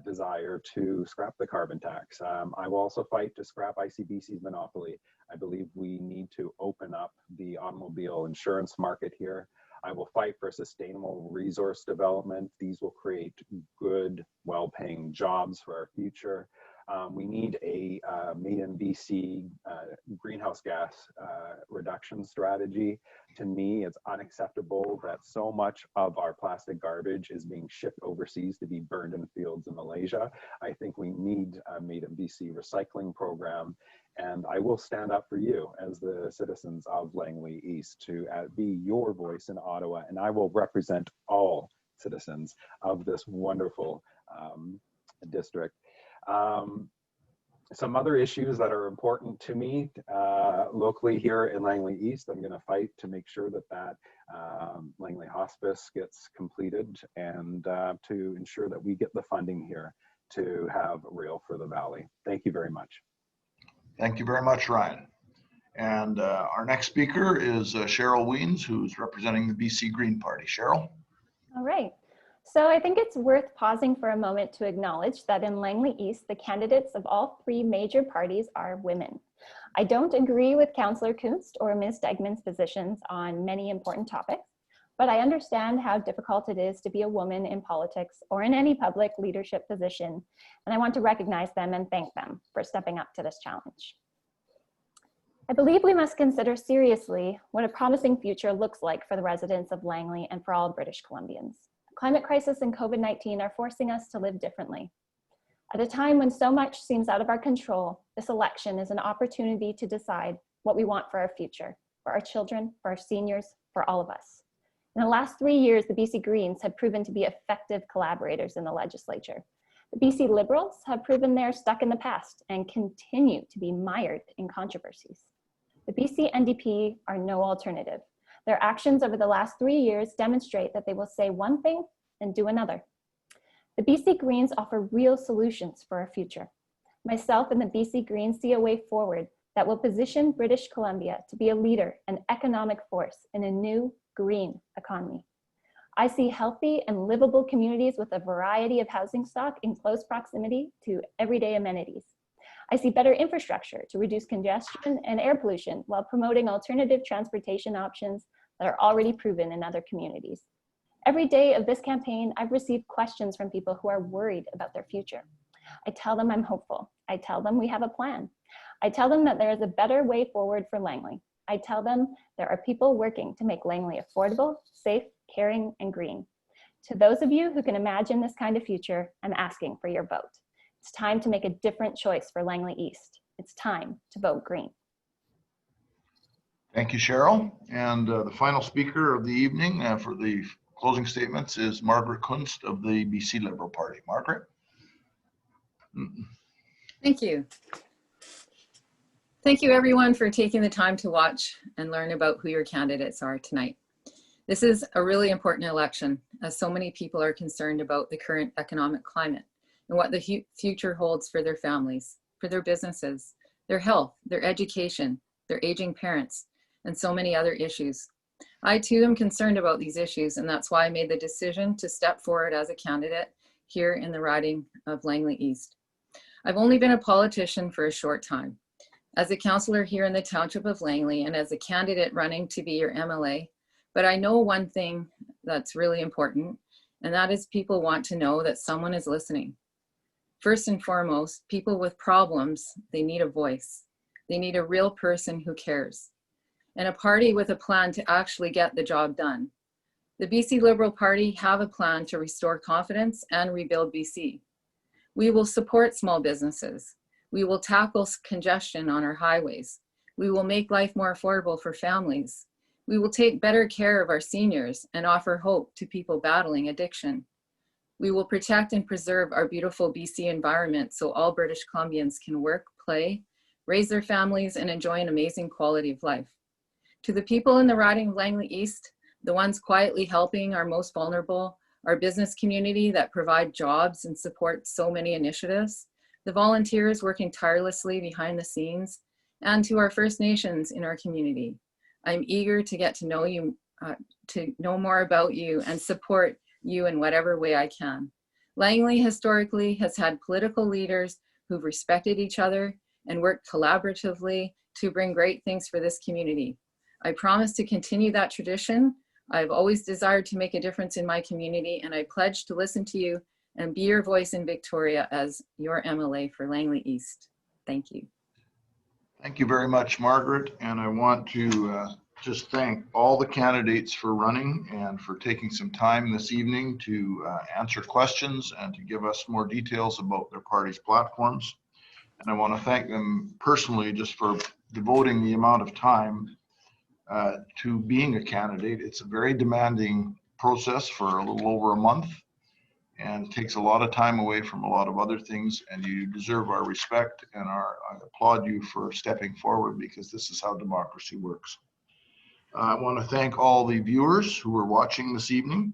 desire to scrap the carbon tax. I will also fight to scrap ICBC's monopoly. I believe we need to open up the automobile insurance market here. I will fight for sustainable resource development. These will create good, well-paying jobs for our future. We need a made in BC greenhouse gas reduction strategy. To me, it's unacceptable that so much of our plastic garbage is being shipped overseas to be burned in fields in Malaysia. I think we need a made in BC recycling program. And I will stand up for you as the citizens of Langley East to be your voice in Ottawa. And I will represent all citizens of this wonderful district. Some other issues that are important to me locally here in Langley East, I'm going to fight to make sure that Langley Hospice gets completed and to ensure that we get the funding here to have rail for the valley. Thank you very much. Thank you very much, Ryan. And our next speaker is Cheryl Wiens, who's representing the BC Green Party. Cheryl? All right. So I think it's worth pausing for a moment to acknowledge that in Langley East, the candidates of all three major parties are women. I don't agree with Councillor Kunst or Ms. Dykman's positions on many important topics, but I understand how difficult it is to be a woman in politics or in any public leadership position, and I want to recognize them and thank them for stepping up to this challenge. I believe we must consider seriously what a promising future looks like for the residents of Langley and for all British Columbians. Climate crisis and COVID-19 are forcing us to live differently. At a time when so much seems out of our control, this election is an opportunity to decide what we want for our future, for our children, for our seniors, for all of us. In the last 3 years, the BC Greens have proven to be effective collaborators in the legislature. The BC Liberals have proven they're stuck in the past and continue to be mired in controversies. The BC NDP are no alternative. Their actions over the last 3 years demonstrate that they will say one thing and do another. The BC Greens offer real solutions for our future. Myself and the BC Greens see a way forward that will position British Columbia to be a leader and economic force in a new green economy. I see healthy and livable communities with a variety of housing stock in close proximity to everyday amenities. I see better infrastructure to reduce congestion and air pollution while promoting alternative transportation options that are already proven in other communities. Every day of this campaign, I've received questions from people who are worried about their future. I tell them I'm hopeful. I tell them we have a plan. I tell them that there is a better way forward for Langley. I tell them there are people working to make Langley affordable, safe, caring, and green. To those of you who can imagine this kind of future, I'm asking for your vote. It's time to make a different choice for Langley East. It's time to vote green. Thank you, Cheryl. And the final speaker of the evening for the closing statements is Margaret Kunst of the BC Liberal Party. Margaret? Thank you. Thank you everyone for taking the time to watch and learn about who your candidates are tonight. This is a really important election as so many people are concerned about the current economic climate and what the future holds for their families, for their businesses, their health, their education, their aging parents, and so many other issues. I too am concerned about these issues, and that's why I made the decision to step forward as a candidate here in the riding of Langley East. I've only been a politician for a short time. As a councillor here in the township of Langley and as a candidate running to be your MLA, but I know one thing that's really important, and that is people want to know that someone is listening. First and foremost, people with problems, they need a voice. They need a real person who cares, and a party with a plan to actually get the job done. The BC Liberal Party have a plan to restore confidence and rebuild BC. We will support small businesses. We will tackle congestion on our highways. We will make life more affordable for families. We will take better care of our seniors and offer hope to people battling addiction. We will protect and preserve our beautiful BC environment so all British Columbians can work, play, raise their families, and enjoy an amazing quality of life. To the people in the riding of Langley East, the ones quietly helping our most vulnerable, our business community that provide jobs and support so many initiatives, the volunteers working tirelessly behind the scenes, and to our First Nations in our community, I'm eager to get to know you, to know more about you and support you in whatever way I can. Langley historically has had political leaders who've respected each other and worked collaboratively to bring great things for this community. I promise to continue that tradition. I've always desired to make a difference in my community, and I pledge to listen to you and be your voice in Victoria as your MLA for Langley East. Thank you. Thank you very much, Margaret. And I want to just thank all the candidates for running and for taking some time this evening to answer questions and to give us more details about their party's platforms. And I want to thank them personally just for devoting the amount of time to being a candidate. It's a very demanding process for a little over a month, and it takes a lot of time away from a lot of other things, and you deserve our respect, and I applaud you for stepping forward, because this is how democracy works. I want to thank all the viewers who are watching this evening,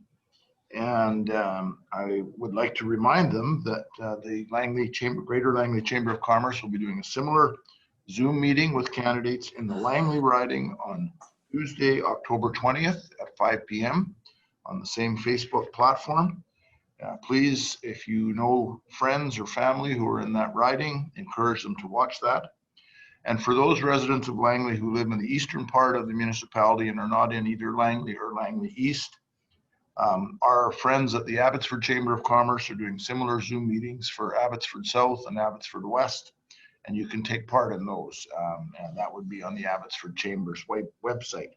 and I would like to remind them that the Langley Chamber, Greater Langley Chamber of Commerce will be doing a similar Zoom meeting with candidates in the Langley riding on Tuesday, October 20th at 5 p.m. on the same Facebook platform. Please, if you know friends or family who are in that riding, encourage them to watch that. And for those residents of Langley who live in the eastern part of the municipality and are not in either Langley or Langley East, our friends at the Abbotsford Chamber of Commerce are doing similar Zoom meetings for Abbotsford South and Abbotsford West, and you can take part in those. And that would be on the Abbotsford Chamber's website.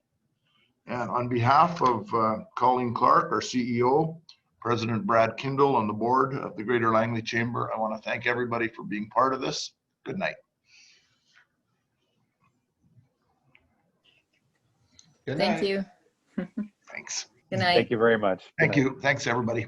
And on behalf of Colleen Clark, our CEO, President Brad Kindle on the board of the Greater Langley Chamber, I want to thank everybody for being part of this. Good night. Good Thank night. you. Thanks. Good night. Thank you very much. Good Thank night. you. Thanks, everybody.